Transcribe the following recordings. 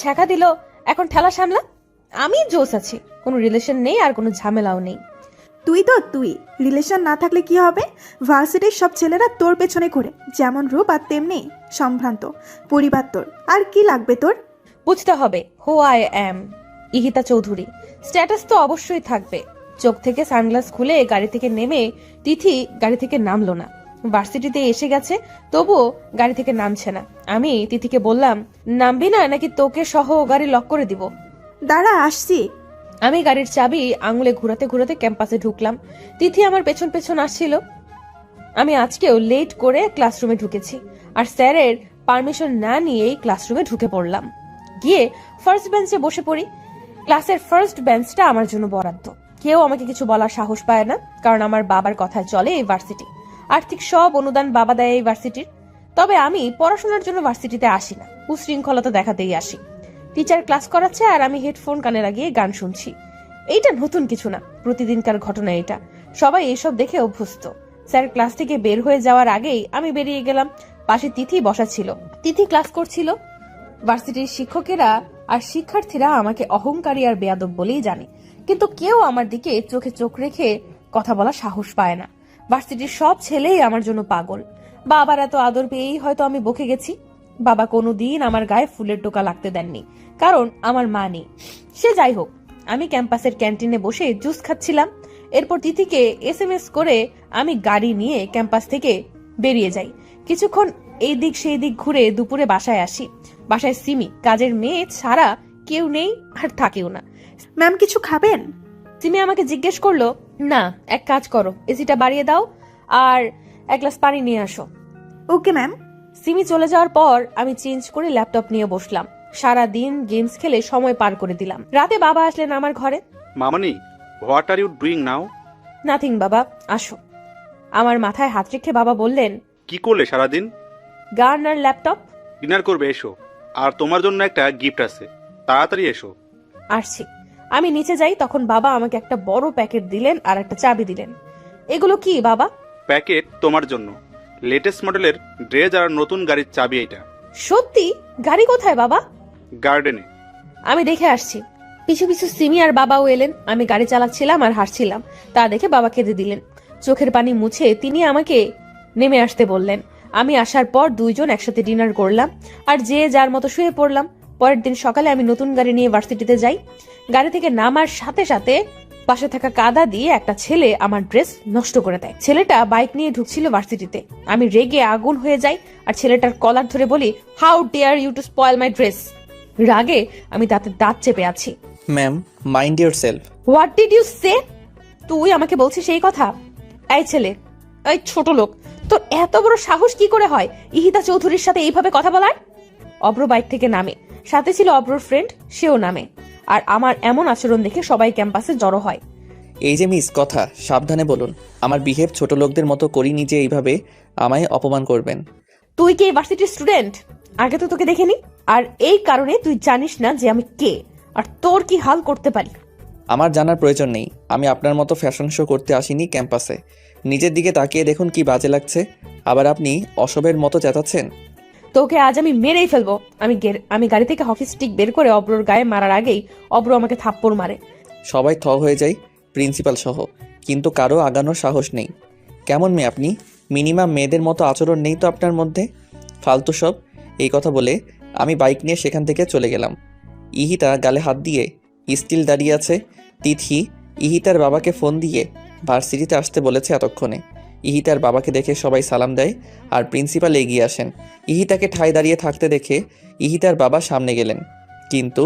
ছ্যাঁকা দিল, এখন ঠেলা সামলা। আমি জোস আছি, কোনো রিলেশন নেই আর কোনো ঝামেলাও নেই। তুই রিলেশন না থাকলে কি হবে? ভার্সিটির সব ছেলেরা তোর পেছনে ঘোরে, যেমন রূপ আর তেমনি সম্ভ্রান্ত পরিবার তোর। আর কি লাগবে তোর? বুঝতে হবে who I am, Ihita Chowdhury. Status তো অবশ্যই থাকবে। চোখ থেকে সানগ্লাস খুলে গাড়ি থেকে নেমে তিথি গাড়ি থেকে নামলো না। ভার্সিটিতে এসে গেছে, তবুও গাড়ি থেকে নামছে না। আমি তিথিকে বললাম, নামবি না নাকি তোকে সহ গাড়ি লক করে দিব? দাঁড়া, আসছি। আমি গাড়ির চাবি আঙুলে ঘুরাতে ঘুরাতে ক্যাম্পাসে ঢুকলাম। তিথি আমার পেছন পেছন আসছিল। আমি আজকেও লেট করে ক্লাসরুমে ঢুকেছি, আর স্যারের পারমিশন না নিয়েই ক্লাসরুমে ঢুকে পড়লাম। গিয়ে ফার্স্ট বেঞ্চে বসে পড়ি। ক্লাসের ফার্স্ট বেঞ্চটা আমার জন্য বরাদ্দ। কেউ আমাকে কিছু বলার সাহস পায় না, কারণ আমার বাবার কথায় চলে এই ভার্সিটি। আর্থিক সব অনুদান বাবা দেয় এই ভার্সিটির। তবে আমি পড়াশোনার জন্য ভার্সিটিতে আসি না, উশৃঙ্খলতা দেখাতেই আসি। টিচার ক্লাস করাচ্ছে আর আমি হেডফোন কানে লাগিয়ে গান শুনছি। এইটা নতুন কিছু না, প্রতিদিনকার ঘটনা এটা। সবাই এইসব দেখে অভ্যস্ত। স্যার ক্লাস থেকে বের হয়ে যাওয়ার আগেই আমি বেরিয়ে গেলাম। পাশে তিথি বসা ছিল। তিথি ক্লাস করছিল। ভার্সিটির শিক্ষকেরা আর শিক্ষার্থীরা আমাকে অহংকারী আর বেয়াদব বলেই জানে, কিন্তু কেউ আমার দিকে চোখে চোখ রেখে কথা বলার সাহস পায় না। ভার্সিটির সব ছেলেই আমার জন্য পাগল। বাবার এত আদর পেয়েই হয়তো আমি বকে গেছি। বাবা কোনোদিন আমার গায়ে ফুলের টোকা লাগতে দেননি, কারণ আমার মা নেই। সে যাই হোক, আমি ক্যাম্পাসের ক্যান্টিনে বসে জুস খাচ্ছিলাম। এরপর তিথিকে এসএমএস করে আমি গাড়ি নিয়ে ক্যাম্পাস থেকে বেরিয়ে যাই। কিছুক্ষণ এই দিক সেই দিক ঘুরে দুপুরে বাসায় আসি। বাসায় সিমি, কাজের মেয়ে ছাড়া কেউ নেই আর থাকেও না। ম্যাম কিছু খাবেন? সিমি আমাকে জিজ্ঞেস করলো, না এক কাজ করো, এসিটা বাড়িয়ে দাও আর এক গ্লাস পানি নিয়ে আসো। Okay ma'am. সিমি চলে যাওয়ার পর আমি চেঞ্জ করে ল্যাপটপ নিয়ে বসলাম। সারা দিন গেমস খেলে সময় পার করে দিলাম। রাতে বাবা আসলেন আমার ঘরে। মামনি, what are you doing now? Nothing বাবা, আসো। আমার মাথায় হাত রেখে বাবা বললেন, কি করলে সারাদিন? গান আর ল্যাপটপ। ডিনার করবে, এসো। আর তোমার জন্য একটা গিফট আছে, তাড়াতাড়ি এসো। আসছি। আমি নিচে যাই, তখন বাবা আমাকে একটা বড় প্যাকেট দিলেন আর একটা চাবি দিলেন। এগুলো কি বাবা? প্যাকেট তোমার জন্য লেটেস্ট মডেলের ড্রেস আর নতুন গাড়ির চাবি। এটা সত্যি? গাড়ি কোথায় বাবা? গার্ডেনে। আমি দেখে আসছি। পিছু পিছু সিমি আর বাবাও এলেন। আমি গাড়ি চালাচ্ছিলাম আর হাসছিলাম, তা দেখে বাবা কেঁদে দিলেন। চোখের পানি মুছে তিনি আমাকে নেমে আসতে বললেন। আমি আসার পর দুইজন একসাথে ডিনার করলাম আর যে যার মতো শুয়ে পড়লাম। পরের দিন সকালে আমি নতুন গাড়ি নিয়ে ভার্সিটিতে যাই। গাড়ি থেকে নামার সাথে সাথে পাশে থাকা কাদা দিয়ে একটা ছেলে আমার ড্রেস নষ্ট করে দেয়। ছেলেটা বাইক নিয়ে ঢুকছিল ভার্সিটিতে। আমি রেগে আগুন হয়ে যাই আর ছেলেটার কলার ধরে বলি, how dare you to spoil my dress. রাগে আমি দাঁতে দাঁত চেপে আছি। Ma'am, mind yourself. What did you say? তুই আমাকে বলছিস সেই কথা? এই ছেলে, এই ছোট লোক, তোর এত বড় সাহস কি করে হয় ইহিতা চৌধুরীর সাথে এইভাবে কথা বলার? অব্র বাইক থেকে নামে, সাথে ছিল অব্রর ফ্রেন্ড, সেও নামে। আর আমার এমন আচরণ দেখে সবাই ক্যাম্পাসে জড়ো হয়। এই যে মিস, কথা সাবধানে বলুন। আমার বিহেভ ছোট লোকদের মতো করিনি যে এইভাবে আমায় অপমান করবেন। তুই কি ভার্সিটির স্টুডেন্ট? আগে তো তোকে দেখিনি, আর এই কারণে তুই জানিস না যে আমি কে আর তোর কি হাল করতে পারি। আমার জানার প্রয়োজন নেই। আমি আপনার মতো ফ্যাশন শো করতে আসিনি ক্যাম্পাসে। নিজের দিকে তাকিয়ে দেখুন কি বাজে লাগছে। আবার আপনি অসবের মতো চেঁচাচ্ছেন। তোকে আজ আমি মেরেই ফেলবো। আমি গাড়ি থেকে হকি স্টিক বের করে অব্রর গায়ে মারার আগেই অব্র আমাকে থাপ্পড় মারে। সবাই থ হয়ে যায়, প্রিন্সিপাল সহ, কিন্তু কারো আগানোর সাহস নেই। কেমন মেয়ে আপনি? মিনিমাম মেয়েদের মতো আচরণ নেই তো আপনার মধ্যে? ফালতু সব। এই কথা বলে আমি বাইক নিয়ে সেখান থেকে চলে গেলাম। ইহিতা গালে হাত দিয়ে স্টিল দাঁড়িয়ে আছে। তিথি ইহিতার বাবাকে ফোন দিয়ে ভার্সিটিতে আসতে বলেছে এতক্ষণে। ইহিতার বাবাকে দেখে সবাই সালাম দেয় আর প্রিন্সিপাল এগিয়ে আসেন। ইহিতাকে ঠায় দাঁড়িয়ে থাকতে দেখে ইহিতার বাবা সামনে গেলেন, কিন্তু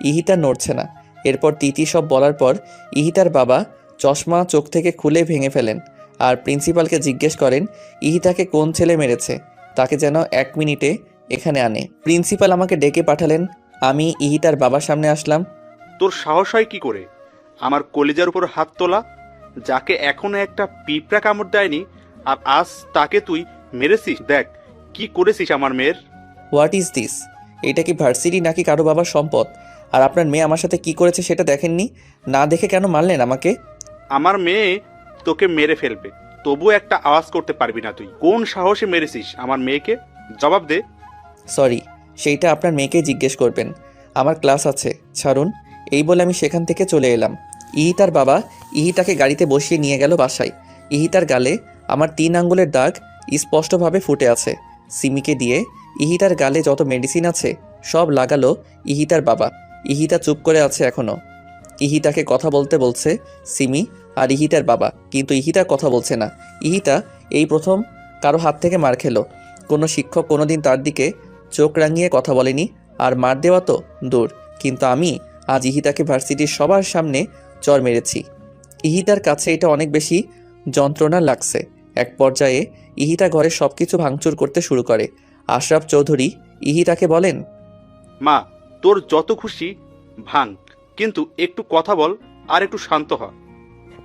ইহিতা নড়ছে না। এরপর তিথি সব বলার পর ইহিতার বাবা চশমা চোখ থেকে খুলে ভেঙে ফেলেন আর প্রিন্সিপালকে জিজ্ঞেস করেন ইহিতাকে কোন ছেলে মেরেছে, তাকে যেন 1 মিনিটে এখানে আনে। প্রিন্সিপাল আমাকে ডেকে পাঠালেন। আমি ইহিতার বাবার সামনে আসলাম। তোর সাহস হয় কি করে আমার কলিজার উপর হাত তোলা? যাকে এখনো একটা পিঁপড়া কামড় দেয়নি, আর আজ তাকে তুই মেরেছিস। দেখ কি করেছিস আমার মেয়ের। What is this? এটা কি ভার্সিটি নাকি কারো বাবার সম্পদ? আর আপনার মেয়ে আমার সাথে কি করেছে সেটা দেখেননি? না দেখে কেন মারলেন আমাকে? আমার মেয়ে তোকে মেরে ফেলবে, তবু একটা আওয়াজ করতে পারবি না। তুই কোন সাহসে মেরেছিস আমার মেয়েকে? জবাব দে। সরি, সেইটা আপনার মেয়েকেই জিজ্ঞেস করবেন। আমার ক্লাস আছে, ছাড়ুন। এই বলে আমি সেখান থেকে চলে এলাম। ইহিতার বাবা ইহিতাকে গাড়িতে বসিয়ে নিয়ে গেল বাসায়। ইহিতার গালে আমার 3 আঙ্গুলের দাগ স্পষ্টভাবে ফুটে আছে। সিমিকে দিয়ে ইহিতার গালে যত মেডিসিন আছে সব লাগালো ইহিতার বাবা। ইহিতা চুপ করে আছে এখনো। ইহিতাকে কথা বলতে বলছে সিমি আর ইহিতার বাবা, কিন্তু ইহিতা কথা বলছে না। ইহিতা এই প্রথম কারো হাত থেকে মার খেলো। কোনো শিক্ষক কোনোদিন তার দিকে চোখ রাঙিয়ে কথা বলেনি, আর মার দেওয়া তো দূর, কিন্তু আমি আজ ইহিতাকে ভার্সিটির সবার সামনে চর মেরেছি। ইহিতার কাছে এটা অনেক বেশি যন্ত্রণা লাগছে। এক পর্যায়ে ইহিতা ঘরে সব কিছু ভাঙচুর করতে শুরু করে। আশরাফ চৌধুরী ইহিতাকে বলেন, মা, তোর যত খুশি ভাঙ, কিন্তু একটু কথা বল আর একটু শান্ত হ।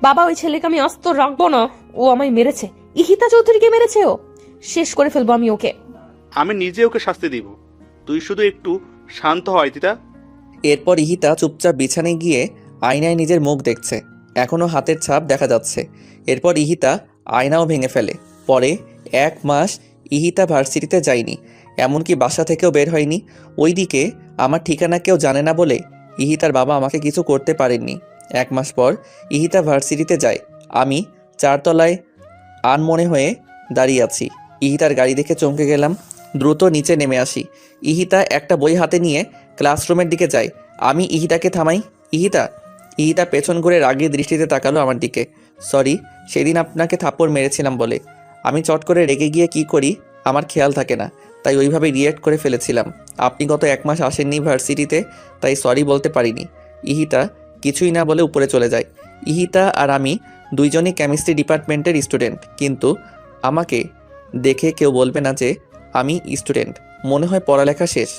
বাবা, ওই ছেলেকে আমি আস্ত রাখবো না। ও আমায় মেরেছে। ইহিতা চৌধুরীকে মেরেছে। ও শেষ করে ফেলবো আমি ওকে। আমি নিজে ওকে শাস্তি দিব, তুই শুধু একটু শান্ত হয় দিদা। এরপর ইহিতা চুপচাপ বিছানায় গিয়ে আয়নায় নিজের মুখ দেখছে। এখনও হাতের ছাপ দেখা যাচ্ছে। এরপর ইহিতা আয়নাও ভেঙে ফেলে। পরে 1 মাস ইহিতা ভার্সিটিতে যায়নি, এমনকি বাসা থেকেও বের হয়নি। ওইদিকে আমার ঠিকানা কেউ জানে না বলে ইহিতার বাবা আমাকে কিছু করতে পারেননি। 1 মাস পর ইহিতা ভার্সিটিতে যায়। আমি 4 তলায় আনমনে হয়ে দাঁড়িয়ে আছি। ইহিতার গাড়ি দেখে চমকে গেলাম। দ্রুত নিচে নেমে আসি। ইহিতা একটা বই হাতে নিয়ে ক্লাসরুমের দিকে যায়। আমি ইহিতাকে থামাই। ইহিতা পেছন ঘুরে রাগী দৃষ্টিতে তাকালো আমার দিকে। সরি, সেদিন আপনাকে থাপ্পড় মেরেছিলাম বলে। আমি চট করে রেগে গিয়ে কি করি আমার খেয়াল থাকে না, তাই ওইভাবে রিয়েক্ট করে ফেলেছিলাম। আপনি গত 1 মাস আসেননি ভার্সিটিতে, তাই সরি বলতে পারিনি। ইহিতা কিছুই না বলে উপরে চলে যায়। ইহিতা আর আমি দুইজনই কেমিস্ট্রি ডিপার্টমেন্টের স্টুডেন্ট, কিন্তু আমাকে দেখে কেউ বলবে না যে আমি স্টুডেন্ট। মনে হয় পড়ালেখা শেষ।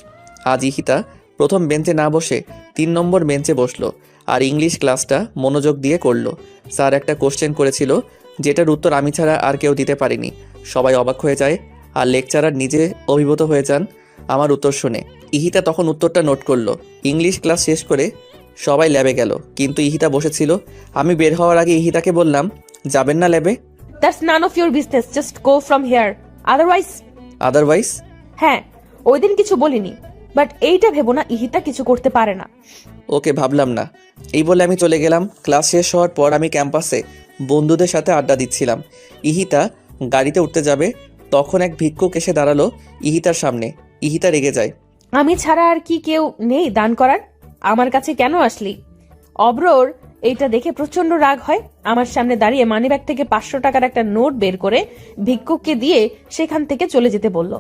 আজ ইহিতা প্রথম বেঞ্চে না বসে 3 নম্বর বেঞ্চে বসলো আর ইংলিশ ক্লাসটা মনোযোগ দিয়ে করলো। স্যার একটা কোশ্চেন করেছিল, যেটার উত্তর আমি ছাড়া আর কেউ দিতে পারেনি। সবাই অবাক হয়ে যায় আর লেকচারার নিজে অভিভূত হয়ে যান আমার উত্তর শুনে। ইহিতা তখন উত্তরটা নোট করলো। ইংলিশ ক্লাস শেষ করে সবাই ল্যাবে গেল, কিন্তু ইহিতা বসেছিল। আমি বের হওয়ার আগে ইহিতাকে বললাম, যাবেন না ল্যাবে? That's none of your business, just go from here. Otherwise? হ্যাঁ, ওই দিন কিছু বলিনি, বাট এইটা ভেবো না ইহিতা কিছু করতে পারে না। ওকে, ভাবলাম না। এই বলে আমি চলে গেলাম। ক্লাস শেষ হওয়ার পর আমি ক্যাম্পাসে বন্ধুদের সাথে আড্ডা দিচ্ছিলাম। ইহিতা গাড়িতে উঠতে যাবে, তখন এক ভিক্ষুক এসে দাঁড়ালো ইহিতার সামনে। ইহিতা রেগে যায়। আমি ছাড়া আর কি কেউ নেই দান করার? আমার কাছে কেন আসলি? অব্রর এইটা দেখে প্রচন্ড রাগ হয়। আমার সামনে দাঁড়িয়ে মানিব্যাগ থেকে 500 টাকার একটা নোট বের করে ভিক্ষুককে দিয়ে সেখান থেকে চলে যেতে বলল।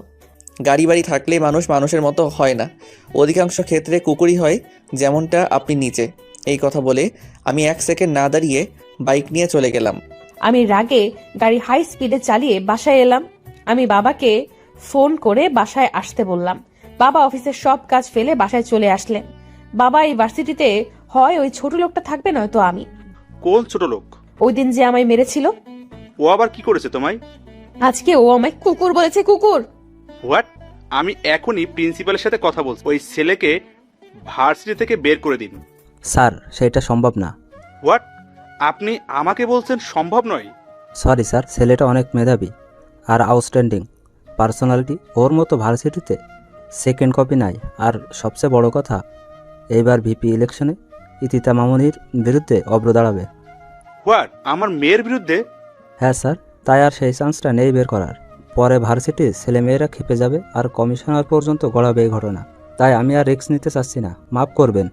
গাড়ি বাড়ি থাকলে মানুষ মানুষের মতো হয় না, অধিকাংশ ক্ষেত্রে কুকুরই হয়, যেমনটা আপনি নিচে। এই কথা বলে আমি 1 সেকেন্ড না দাঁড়িয়ে বাইক নিয়ে চলে গেলাম। আমি রাগে গাড়ি হাই স্পিডে চালিয়ে বাসায় এলাম। আমি বাবাকে ফোন করে বাসায় আসতে বললাম। বাবা অফিসের সব কাজ ফেলে বাসায় চলে আসলেন। বাবা, এই ভার্সিটিতে হয় ওই ছোট লোকটা থাকবে, নয়তো আমি। কোন ছোট লোক? ওই দিন যে আমায় মেরেছিল। ও আবার কি করেছে তোমায়? আজকে ও আমায় কুকুর বলেছে। কুকুর? হোয়াট? আমি এখনই প্রিন্সিপালের সাথে কথা বলছি। ওই ছেলেকে ভার্সিটি থেকে বের করে দিন। স্যার, সেটা সম্ভব না। হোয়াট? আপনি আমাকে বলছেন সম্ভব নয়? সরি স্যার, ছেলেটা অনেক মেধাবী আর আউটস্ট্যান্ডিং পার্সোনালিটি। ওর মতো ভার্সিটিতে সেকেন্ড কপি নাই। আর সবচেয়ে বড় কথা, এইবার ভিপি ইলেকশনে ইতিতা মামুনির বিরুদ্ধে অব্র দাঁড়াবে। হোয়াট? আমার মেয়ের বিরুদ্ধে? হ্যাঁ স্যার, তাই আর সেই চান্সটা নেই বের করার। পরে ভার্সিটির ছেলেমেয়েরা খেপে যাবে আর কমিশনার পর্যন্ত গড়াবে এই ঘটনা। তাই আমি আর রিস্ক নিতে চাচ্ছি না, মাফ করবেন।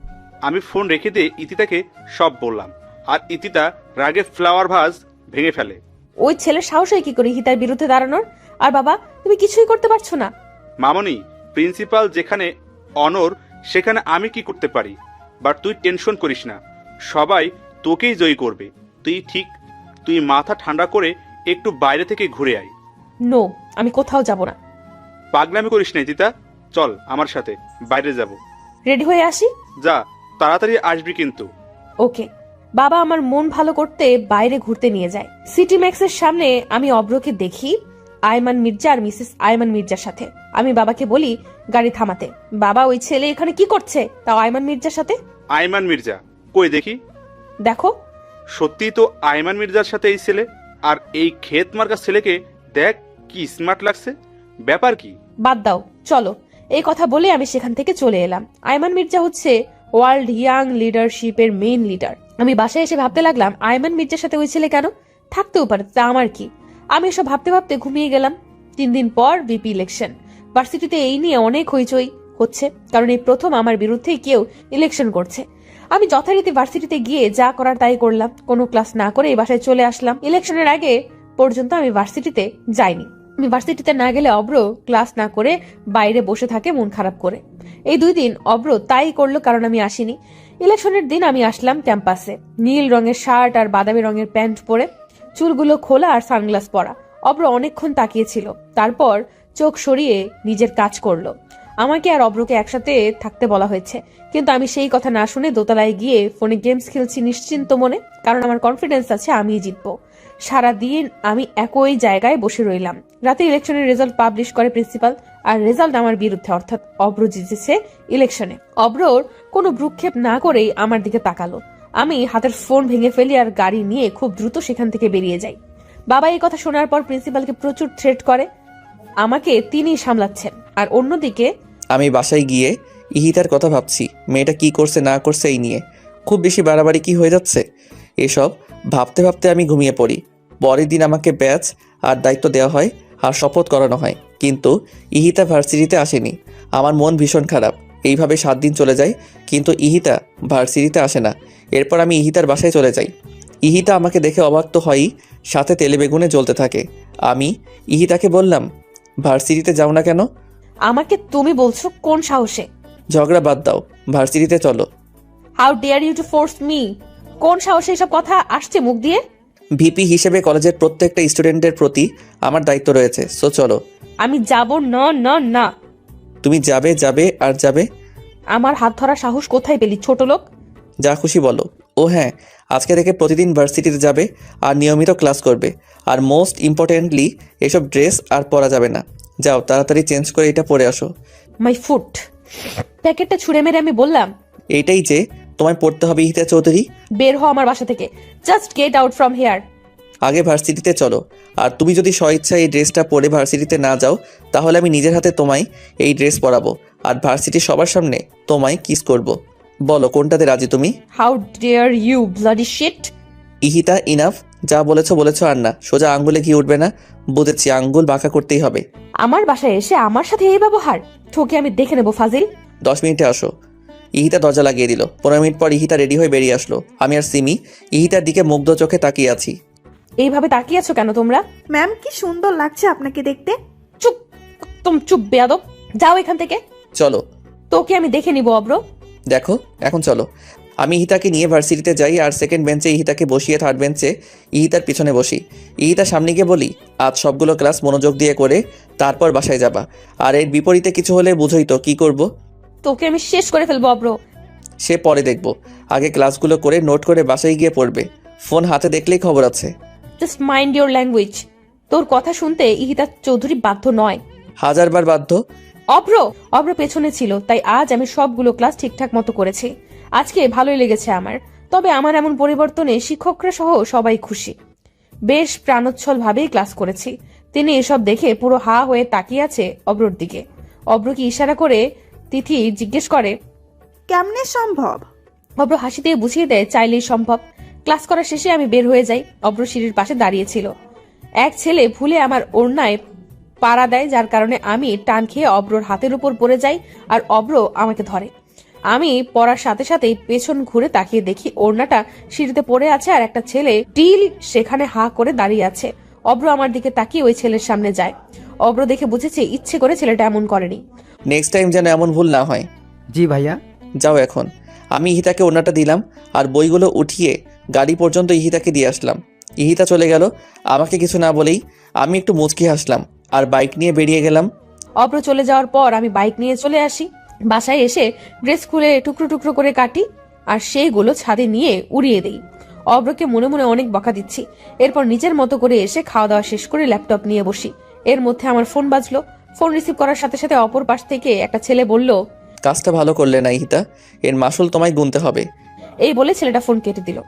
আমি ফোন রেখে দিয়ে ইতিতাকে সব বললাম, আর ইতিতা রাগে ফ্লাওয়ার ভাস ভেঙে ফেলে। ওই ছেলের সাহস হয় কি করে হিতার বিরুদ্ধে দাঁড়ানোর? আর বাবা, তুমি কিছুই করতে পারছো না। মামনি, প্রিন্সিপাল যেখানে অনর, সেখানে আমি কি করতে পারি? বাট তুই টেনশন করিস না, সবাই তোকেই জয়ী করবে। তুই মাথা ঠান্ডা করে একটু বাইরে থেকে ঘুরে আয়। নো, আমি কোথাও যাব না। পাগলামি করিস না ইতিতা, চল আমার সাথে বাইরে যাব। রেডি হয়ে আসি? যা, তাড়াতাড়ি আসবি কিন্তু। ওকে। বাবা আমার মন ভালো করতে বাইরে ঘুরতে নিয়ে যায়। সিটি ম্যাক্সের সামনে আমি অব্রকে দেখি আয়মান মির্জা আর মিসেস আয়মান মির্জার সাথে। আমি বাবাকে বলি গাড়ি থামাতে। বাবা, ওই ছেলে এখানে কি করছে, তাও আয়মান মির্জার সাথে? আয়মান মির্জা? কই দেখি। দেখো। সত্যিই তো আয়মান মির্জার সাথে এই ছেলে। আর এই ক্ষেত মার্কা ছেলেকে দেখ, কি স্মার্ট লাগছে। ব্যাপার কি? বাদ দাও, চলো এই কথা বলে আমি সেখান থেকে চলে এলাম। আয়মান মির্জা হচ্ছে ওয়ার্ল্ড ইয়াং লিডারশিপের মেইন লিডার। আমি বাসায় এসে ভাবতে লাগলাম, আয়মান মির্জার সাথে ওই ছেলে কেন? থাকতেও পারে, তা আমার কি? আমি এসব ভাবতে ভাবতে ঘুমিয়ে গেলাম। 3 দিন পর ভিপি ইলেকশন। ভার্সিটিতে এই নিয়ে অনেক হইচই হচ্ছে, কারণ এই প্রথম আমার বিরুদ্ধে কেউ ইলেকশন করছে। আমি যথারীতি ভার্সিটিতে গিয়ে যা করার তাই করলাম। কোনো ক্লাস না করে এই বাসায় চলে আসলাম। ইলেকশনের আগে পর্যন্ত আমি ভার্সিটিতে যাইনি। আমি ভার্সিটিতে না গেলে অব্র ক্লাস না করে বাইরে বসে থাকে মন খারাপ করে। এই 2 দিন অব্র তাই করলো, কারণ আমি আসিনি। ইলেকশনের দিন আমি আসলাম ক্যাম্পাসে, নীল রঙের শার্ট আর বাদামি রঙের প্যান্ট পরে, চুলগুলো খোলা আর সানগ্লাস পরা। অব্র অনেকক্ষণ তাকিয়েছিল, তারপর চোখ সরিয়ে নিজের কাজ করলো। আমাকে আর অব্রকে একসাথে থাকতে বলা হয়েছে, কিন্তু আমি সেই কথা না শুনে দোতলায় গিয়ে ফোনে গেমস খেলছি নিশ্চিন্ত মনে, কারণ আমার কনফিডেন্স আছে আমিই জিতবো। সারাদিন আমি একই জায়গায় বসে রইলাম। রাতে ইলেকশনের রেজাল্ট পাবলিশ করে প্রিন্সিপাল, আর রেজাল্ট আমার বিরুদ্ধে, অর্থাৎ অব্র জিতেছে ইলেকশনে। অব্রর কোনো ভ্রুক্ষেপ না করেই আমার দিকে তাকালো। আমি হাতের ফোন ভেঙে ফেলি আর গাড়ি নিয়ে খুব দ্রুত সেখান থেকে বেরিয়ে যাই। বাবা এই কথা শোনার পর প্রিন্সিপালকে প্রচুর থ্রেট করে। আমাকে তিনি সামলাচ্ছেন, আর অন্যদিকে আমি বাসায় গিয়ে ইহিতার কথা ভাবছি, মেয়েটা কি করছে না করছে এই নিয়ে। খুব বেশি বাড়াবাড়ি কি হয়ে যাচ্ছে? এসব ভাবতে ভাবতে আমি ঘুমিয়ে পড়ি। পরের দিন আমাকে ব্যাচ আর দায়িত্ব দেওয়া হয় আর শপথ করানো হয়, কিন্তু ইহিতা ভার্সিটিতে আসেনি। আমার মন ভীষণ খারাপ। এইভাবে 7 দিন চলে যায়, কিন্তু ইহিতা ভার্সিটিতে আসে না। এরপর আমি ইহিতার বাসায় চলে যাই। ইহিতা আমাকে দেখে অবাক তো হয়ই, সাথে তেলে বেগুনে জ্বলতে থাকে। আমি ইহিতাকে বললাম, ভার্সিটিতে যাও না কেন? আমাকে তুমি বলছো কোন সাহসে? ঝগড়া বাদ দাও, ভার্সিটিতে চলো। How dare you to force me? কোন সাহসে এসব কথা আসছে মুখ দিয়ে? ভিপি হিসেবে কলেজের প্রত্যেকটা স্টুডেন্টের প্রতি আমার দায়িত্ব রয়েছে, সো চলো। আমি যাব না না না। তুমি যাবে যাবে আর যাবে। আমার হাত ধরা সাহস কোথায় পেলি, ছোট লোক? যা খুশি বলো। ও হ্যাঁ, আজকে থেকে প্রতিদিন ভার্সিটিতে যাবে আর নিয়মিত ক্লাস করবে। আর মোস্ট ইম্পর্টেন্টলি, এসব ড্রেস আর পরা যাবে না। যাও তাড়াতাড়ি চেঞ্জ করে এটা পরে আসো। My foot. প্যাকেটটা ছুঁড়ে মেরে আমি বললাম, এইটাই যে তোমায় পড়তে হবে ইহিতা চৌধুরী। বের হ আমার বাসা থেকে। Just get out from here. আগে ভার্সিটিতে চলো। আর তুমি যদি স্বইচ্ছায় এই ড্রেসটা পরে ভার্সিটিতে না যাও, তাহলে আমি নিজের হাতে তোমায় এই ড্রেস পরাবো আর ভার্সিটির সবার সামনে তোমায় কিস করব। বলো কোনটাতে রাজি তুমি? How dare you bloody shit. Ihita, enough. যা বলেছো আর না। সোজা আঙ্গুলে ঘি উঠবে না। বুঝেছি, আঙ্গুল বাঁকা করতেই হবে। আমার বাসায় এসে আমার সাথে এই ব্যবহার? তোকে আমি দেখে নেবো ফাজিল। 10 মিনিটে আসো। ইহিতা দরজা লাগিয়ে দিল। 15 মিনিট পর ইহিতা রেডি হয়ে বেরিয়ে আসলো। আমি আর সিমি ইহিতার দিকে মুগ্ধ চোখে তাকিয়ে আছি। এইভাবে তাকিয়ে আছো কেন তোমরা? ম্যাম, কি সুন্দর লাগছে আপনাকে দেখতে। চুপ, তুমি চুপ বেয়াদব। যাও এখান থেকে। চলো। তোকে আমি দেখে নিব অব্র। দেখো, এখন চলো। আমি ইহিতাকে নিয়ে ভার্সিটিতে যাই আর সেকেন্ড বেঞ্চে ইহিতাকে বসিয়ে থার্ড বেঞ্চে ইহিতার পিছনে বসি। ইহিতার সামনে গিয়ে বলি, আজ সবগুলো ক্লাস মনোযোগ দিয়ে করে তারপর বাসায় যাবা। আর এর বিপরীতে কিছু হলে বুঝোই তো কি করব। তোকে আমি শেষ করে ফেলবো অব্র। সে পরে দেখবো। আগে ক্লাসগুলো করে নোট করে বাসায় গিয়ে পড়বে। ফোন হাতে দেখলেই খবর আছে। Just mind your language. তোর কথা শুনতে ইহিতা চৌধুরী বাধ্য নয়। 1000 বার বাধ্য। অব্র পেছনে ছিল, তাই আজ আমি সবগুলো ক্লাস ঠিকঠাক মতো করেছি। আজকে ভালোই লেগেছে আমার। তবে আমার এমন পরিবর্তনে শিক্ষকরা সহ সবাই খুশি। বেশ প্রাণোচ্ছল ভাবেই ক্লাস করেছি। তিনি এসব দেখে পুরো হা হয়ে তাকিয়ে আছে অব্রর দিকে। অব্র কি ইশারা করে তিথি জিজ্ঞেস করে, কেমনে সম্ভব? অব্র হাসি দিয়ে বুঝিয়ে দেয়, চাইলেই সম্ভব। ক্লাস করা শেষে আমি বের হয়ে যাই। অব্র সিঁড়ির পাশে দাঁড়িয়েছিল। এক ছেলে ভুলে আমার ওড়নায় পাড়া দেয়, যার কারণে আমি টান খেয়ে অব্রর হাতের উপর পড়ে যাই আর অব্র আমাকে ধরে। আমি পড়ার সাথে সাথেই পেছন ঘুরে তাকিয়ে দেখি ওড়নাটা সিঁড়িতে পড়ে আছে আর একটা ছেলে টিল সেখানে হা করে দাঁড়িয়ে আছে। অব্র আমার দিকে তাকিয়ে ওই ছেলের সামনে যায়। অব্র দেখে বুঝেছে ইচ্ছে করে ছেলেটা এমন করেনি। নেক্সট টাইম যেন এমন ভুল না হয়। জি ভাইয়া। যাও এখন। আমি ইহিতাকে ওড়নাটা দিলাম আর বইগুলো উঠিয়ে গাড়ি পর্যন্ত ইহিতাকে দিয়ে আসলাম। ইহিতা চলে গেল আমাকে কিছু না বলেই। আমি একটু মুচকি হাসলাম আর বাইক নিয়ে বেরিয়ে গেলাম। অব্র চলে যাওয়ার পর আমি বাইক নিয়ে চলে আসি। বাসায় এসে ড্রেস খুলে টুকরো টুকরো করে কাটি আর সেইগুলো ছাদে নিয়ে উড়িয়ে দেই। অব্রকে মনে মনে অনেক বকা দিচ্ছি। এরপর নিজের মতো করে এসে খাওয়া দাওয়া শেষ করে ল্যাপটপ নিয়ে বসি। এর মধ্যে আমার ফোন বাজলো। ফোন রিসিভ করার সাথে সাথে অপর পাশ থেকে একটা ছেলে বলল, কাজটা ভালো করলে না ইহিতা, এর মাসুল তোমায় গুনতে হবে। এই বলে ছেলেটা ফোন কেটে দিল।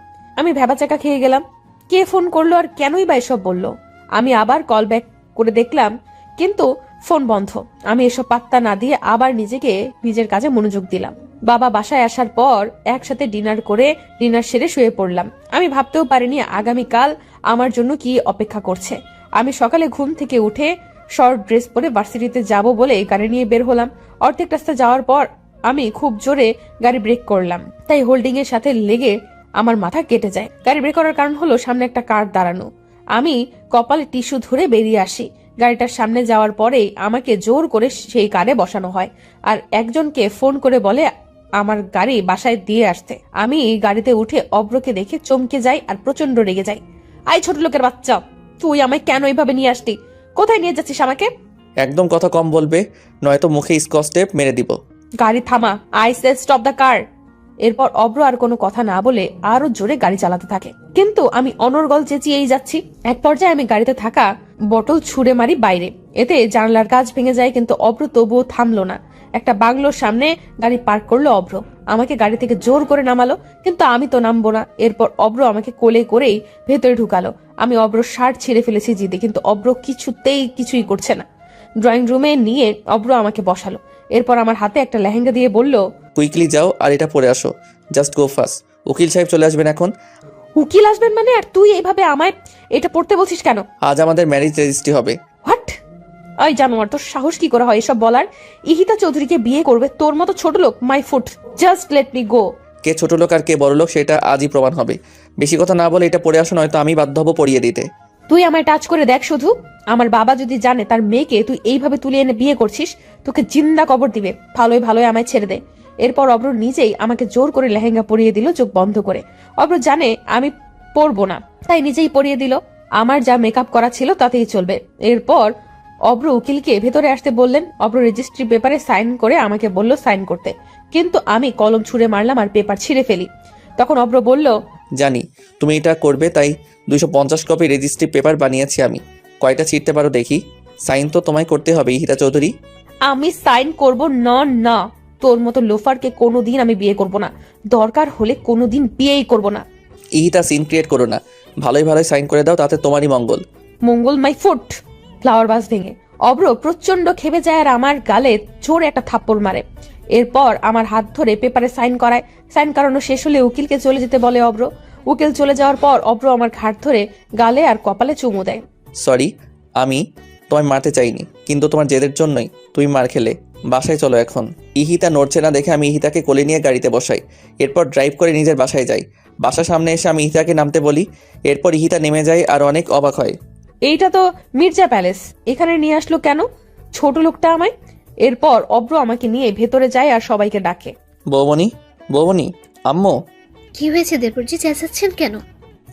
আমি ভ্যাবাচাকা খেয়ে গেলাম। কে ফোন করলো আর কেনই বা এসব বললো? আমি আবার কল ব্যাক করে দেখলাম, কিন্তু ফোন বন্ধ। আমি এসব পাত্তা না দিয়ে আবার নিজের কাজে মনোযোগ দিলাম। বাবা বাসায় আসার পর একসাথে ডিনার সেরে শুয়ে পড়লাম। আমি ভাবতেও পারিনি আগামীকাল আমার জন্য কি অপেক্ষা করছে। আমি সকালে ঘুম থেকে উঠে শর্ট ড্রেস পরে ভার্সিটিতে যাব বলে গাড়ি নিয়ে বের হলাম। অর্ধেক রাস্তা যাওয়ার পর আমি খুব জোরে গাড়ি ব্রেক করলাম, তাই হোল্ডিং এর সাথে লেগে আমার মাথা কেটে যায়। গাড়ি ব্রেক করার কারণ হলো সামনে একটা কার দাঁড়ানো। আমি কপালে টিস্যু ধরে বেরিয়ে আসি। গাড়িটার সামনে যাওয়ার পরেই আমাকে জোর করে সেই কারে বসানো হয় আর একজনকে ফোন করে বলে আমার গাড়ি বাসায় দিয়ে আসতে। আমি গাড়িতে উঠে অব্রকে দেখে চমকে যাই আর প্রচন্ড রেগে যাই। আই ছোট লোকের বাচ্চা, তুই আমায় কেন এইভাবে নিয়ে আসতি? কোথায় নিয়ে যাচ্ছিস আমাকে? একদম কথা কম বলবে, নয়তো মুখে স্কচ টেপ মেরে দিব। গাড়ি থামা, I say stop the car. এরপর অব্র আর কোনো কথা না বলে আরো জোরে গাড়ি চালাতে থাকে, কিন্তু আমি অনর্গল চেঁচিয়েই যাচ্ছি। এক পর্যায়ে আমি গাড়িতে থাকা বটল ছুঁড়ে মারি বাইরে। এতে জানালার কাঁচ ভেঙে যায়, কিন্তু অব্র তবুও থামলো না। একটা বাংলোর সামনে গাড়ি পার্ক করলো অব্র। আমাকে গাড়ি থেকে জোর করে নামালো, কিন্তু আমি তো নামবো না। এরপর অব্র আমাকে কোলে করেই ভেতরে ঢুকালো। আমি অব্র শার্ট ছিঁড়ে ফেলেছি জিদে, কিন্তু অব্র কিছুই করছে না। ড্রয়িং রুমে নিয়ে অব্র আমাকে বসালো। এরপর আমার হাতে একটা লেহেঙ্গা দিয়ে বলল, কুইকলি যাও আর এটা পরে আসো, জাস্ট গো ফাস্ট। উকিল সাহেব চলে আসবেন এখন। উকিল আসবেন মানে? আর তুই এইভাবে আমায় এটা পড়তে বলছিস কেন? আজ আমাদের ম্যারেজ রেজিস্ট্রি হবে। হোয়াট? ওই জানোয়ার, তোর সাহস কি করে হয় এসব বলার? ইহিতা চৌধুরীকে বিয়ে করবে তোর মতো ছোট লোক? My foot, just let me go. কে ছোট লোক আর কে বড় লোক সেটা আজই প্রমাণ হবে। বেশি কথা না বলে এটা পরে আসো, নয়তো আমি বাধ্য হবো পরিয়ে দিতে। তুই আমায় টাচ করে দেখ শুধু। আমার বাবা যদি জানে তার মেয়েকে তুই এইভাবে তুলে এনে বিয়ে করছিস, তোকে জিন্দা কবর দিবে। ভালোই আমায় ছেড়ে দে। এরপর অব্র নিজেই আমাকে জোর করে লেহেঙ্গা পরিয়ে দিল চোখ বন্ধ করে। অব্র জানে আমি পরবো না, তাই নিজেই পরিয়ে দিল। আমার যা মেকআপ করা ছিল তাতেই চলবে। এরপর অব্র উকিলকে ভেতরে আসতে বললেন। অব্র রেজিস্ট্রি পেপারে সাইন করে আমাকে বলল সাইন করতে, কিন্তু আমি কলম ছুঁড়ে মারলাম আর পেপার ছিঁড়ে ফেলি। তখন অব্র বলল, জানি তুমি এটা করবে, তাই 250 কপি রেজিস্ট্রি পেপার বানিয়েছি আমি। কয়টা ছিঁড়তে পারো দেখি। সাইন তো তোমায় করতে হবে ইহিতা চৌধুরী। আমি সাইন করব না। তোর মতো লোফারকে কোনোদিন আমি বিয়ে করব না। দরকার হলে কোনোদিন বিয়েই করব না। ইহিতা সিন ক্রিয়েট করো না, ভালোই সাইন করে দাও, তাতে তোমারই মঙ্গল। মঙ্গল মাই ফুট। ফ্লাওয়ার ভাস ভেঙে অব্র প্রচন্ড খেপে যায় আর আমার গালে জোরে একটা থাপ্পড় মারে। এরপর আমার হাত ধরে পেপারে সাইন করায়। সাইন করানো শেষ হলে উকিলকে চলে যেতে বলে অব্র। উকিল চলে যাওয়ার পর অব্র আমার ঘাট ধরে গালে আর কপালে চুমু দেয়। সরি, আমি তোমায় মারতে চাইনি, কিন্তু তোমার জেদের জন্যই তুমি মার খেলে। বাসায় চলো এখন। ইহিতা নড়ছে না দেখে আমি ইহিতাকে কোলে নিয়ে গাড়িতে বসাই। এরপর ড্রাইভ করে নিজের বাসায় যাই। বাসার সামনে এসে আমি ইহিতাকে নামতে বলি। এরপর ইহিতা নেমে যায় আর অনেক অবাক হয়। এইটা তো মির্জা প্যালেস, এখানে নিয়ে আসলো কেন ছোট লোকটা আমায়? এরপর অব্র আমাকে নিয়ে ভেতরে যায় আর সবাইকে ডাকে। বৌমনি, আম্মু। কি হয়েছে দেবরজি, চেঁচাচ্ছেন কেন?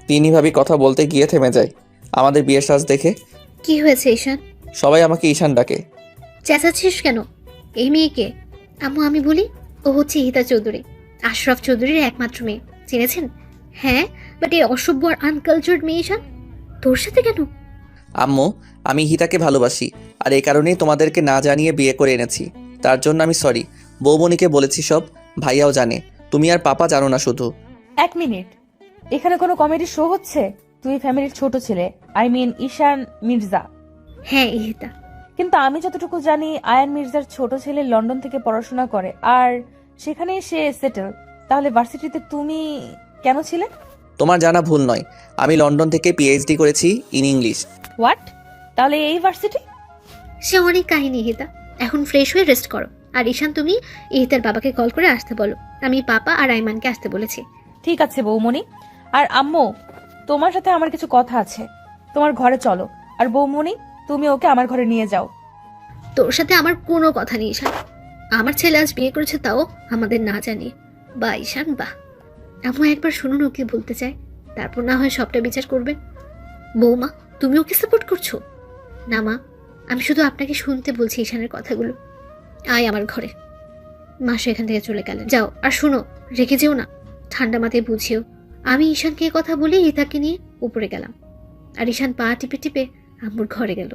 তিনি ভাবি কথা বলতে গিয়ে থেমে যায় আমাদের বিয়ের সাজ দেখে। কি হয়েছে ঈশান? সবাই আমাকে ঈশান ডাকে। চেঁচাচ্ছিস কেন? এই মেয়েকে? আম্মু আমি বলি, ও হচ্ছে ইহিতা চৌধুরী, আশরাফ চৌধুরীর একমাত্র মেয়ে। চিনেছেন? হ্যাঁ, বাট এই অসভ্য আর আনকালচার্ড মেয়ে ঈশান তোর সাথে কেন? আম্মু, আমি ইহিতাকে ভালোবাসি, আর এই কারণেই তোমাদেরকে না জানিয়ে বিয়ে করে এনেছি। তার জন্য আমি সরি। বৌমনিকে বলেছি সব, ভাইয়াও জানে, তুমি আর পাপা জানো না শুধু। এক মিনিট, এখানে কোনো কমেডি শো হচ্ছে? তুই ফ্যামিলির ছোট ছেলে, আই মিন ঈশান মির্জা। হ্যাঁ ইহিতা। কিন্তু আমি যতটুকু জানি আয়ান মির্জার ছোট ছেলে লন্ডন থেকে পড়াশোনা করে আর সেখানে সে সেটেল। তাহলে ভার্সিটিতে তুমি কেন ছিলে? তোমার জানা ভুল নয়, আমি লন্ডন থেকে পিএইচডি করেছি ইন ইংলিশ। হোয়াট? তাহলে এই ভার্সিটি? সে অনেক কাহিনী ইহিতা, এখন ফ্রেশ হয়ে রেস্ট করো। আর ঈশান তুমি ইহিতার বাবাকে কল করে আসতে বলো, আমি পাপা আর আইমানকে আসতে বলেছি। ঠিক আছে বৌমনি। আর আম্মু, তোমার সাথে আমার কিছু কথা আছে, তোমার ঘরে চলো। আর বৌমনি, তুমি ওকে আমার ঘরে নিয়ে যাও। তোর সাথে আমার কোনো কথা নেই ঈশান। আমার ছেলে আজ বিয়ে করেছে, তাও আমাদের না জানিয়ে। বা ঈশান বা। আম্মু একবার শুনুন ওকে বলতে চাই, তারপর না হয় সবটা বিচার করবে। বৌমা, তুমি ওকে সাপোর্ট করছো? না মা, আমি শুধু আপনাকে শুনতে বলছি ঈশানের কথাগুলো। আয় আমার ঘরে। মাসে এখান থেকে চলে গেলেন, যাও। আর শুনো, রেখে যেও না, ঠান্ডা মাথায় বুঝিও। আমি ঈশানকে কথা বলে ইতাকে নিয়ে উপরে গেলাম, আর ঈশান পা টিপে টিপে আম্মুর ঘরে গেল।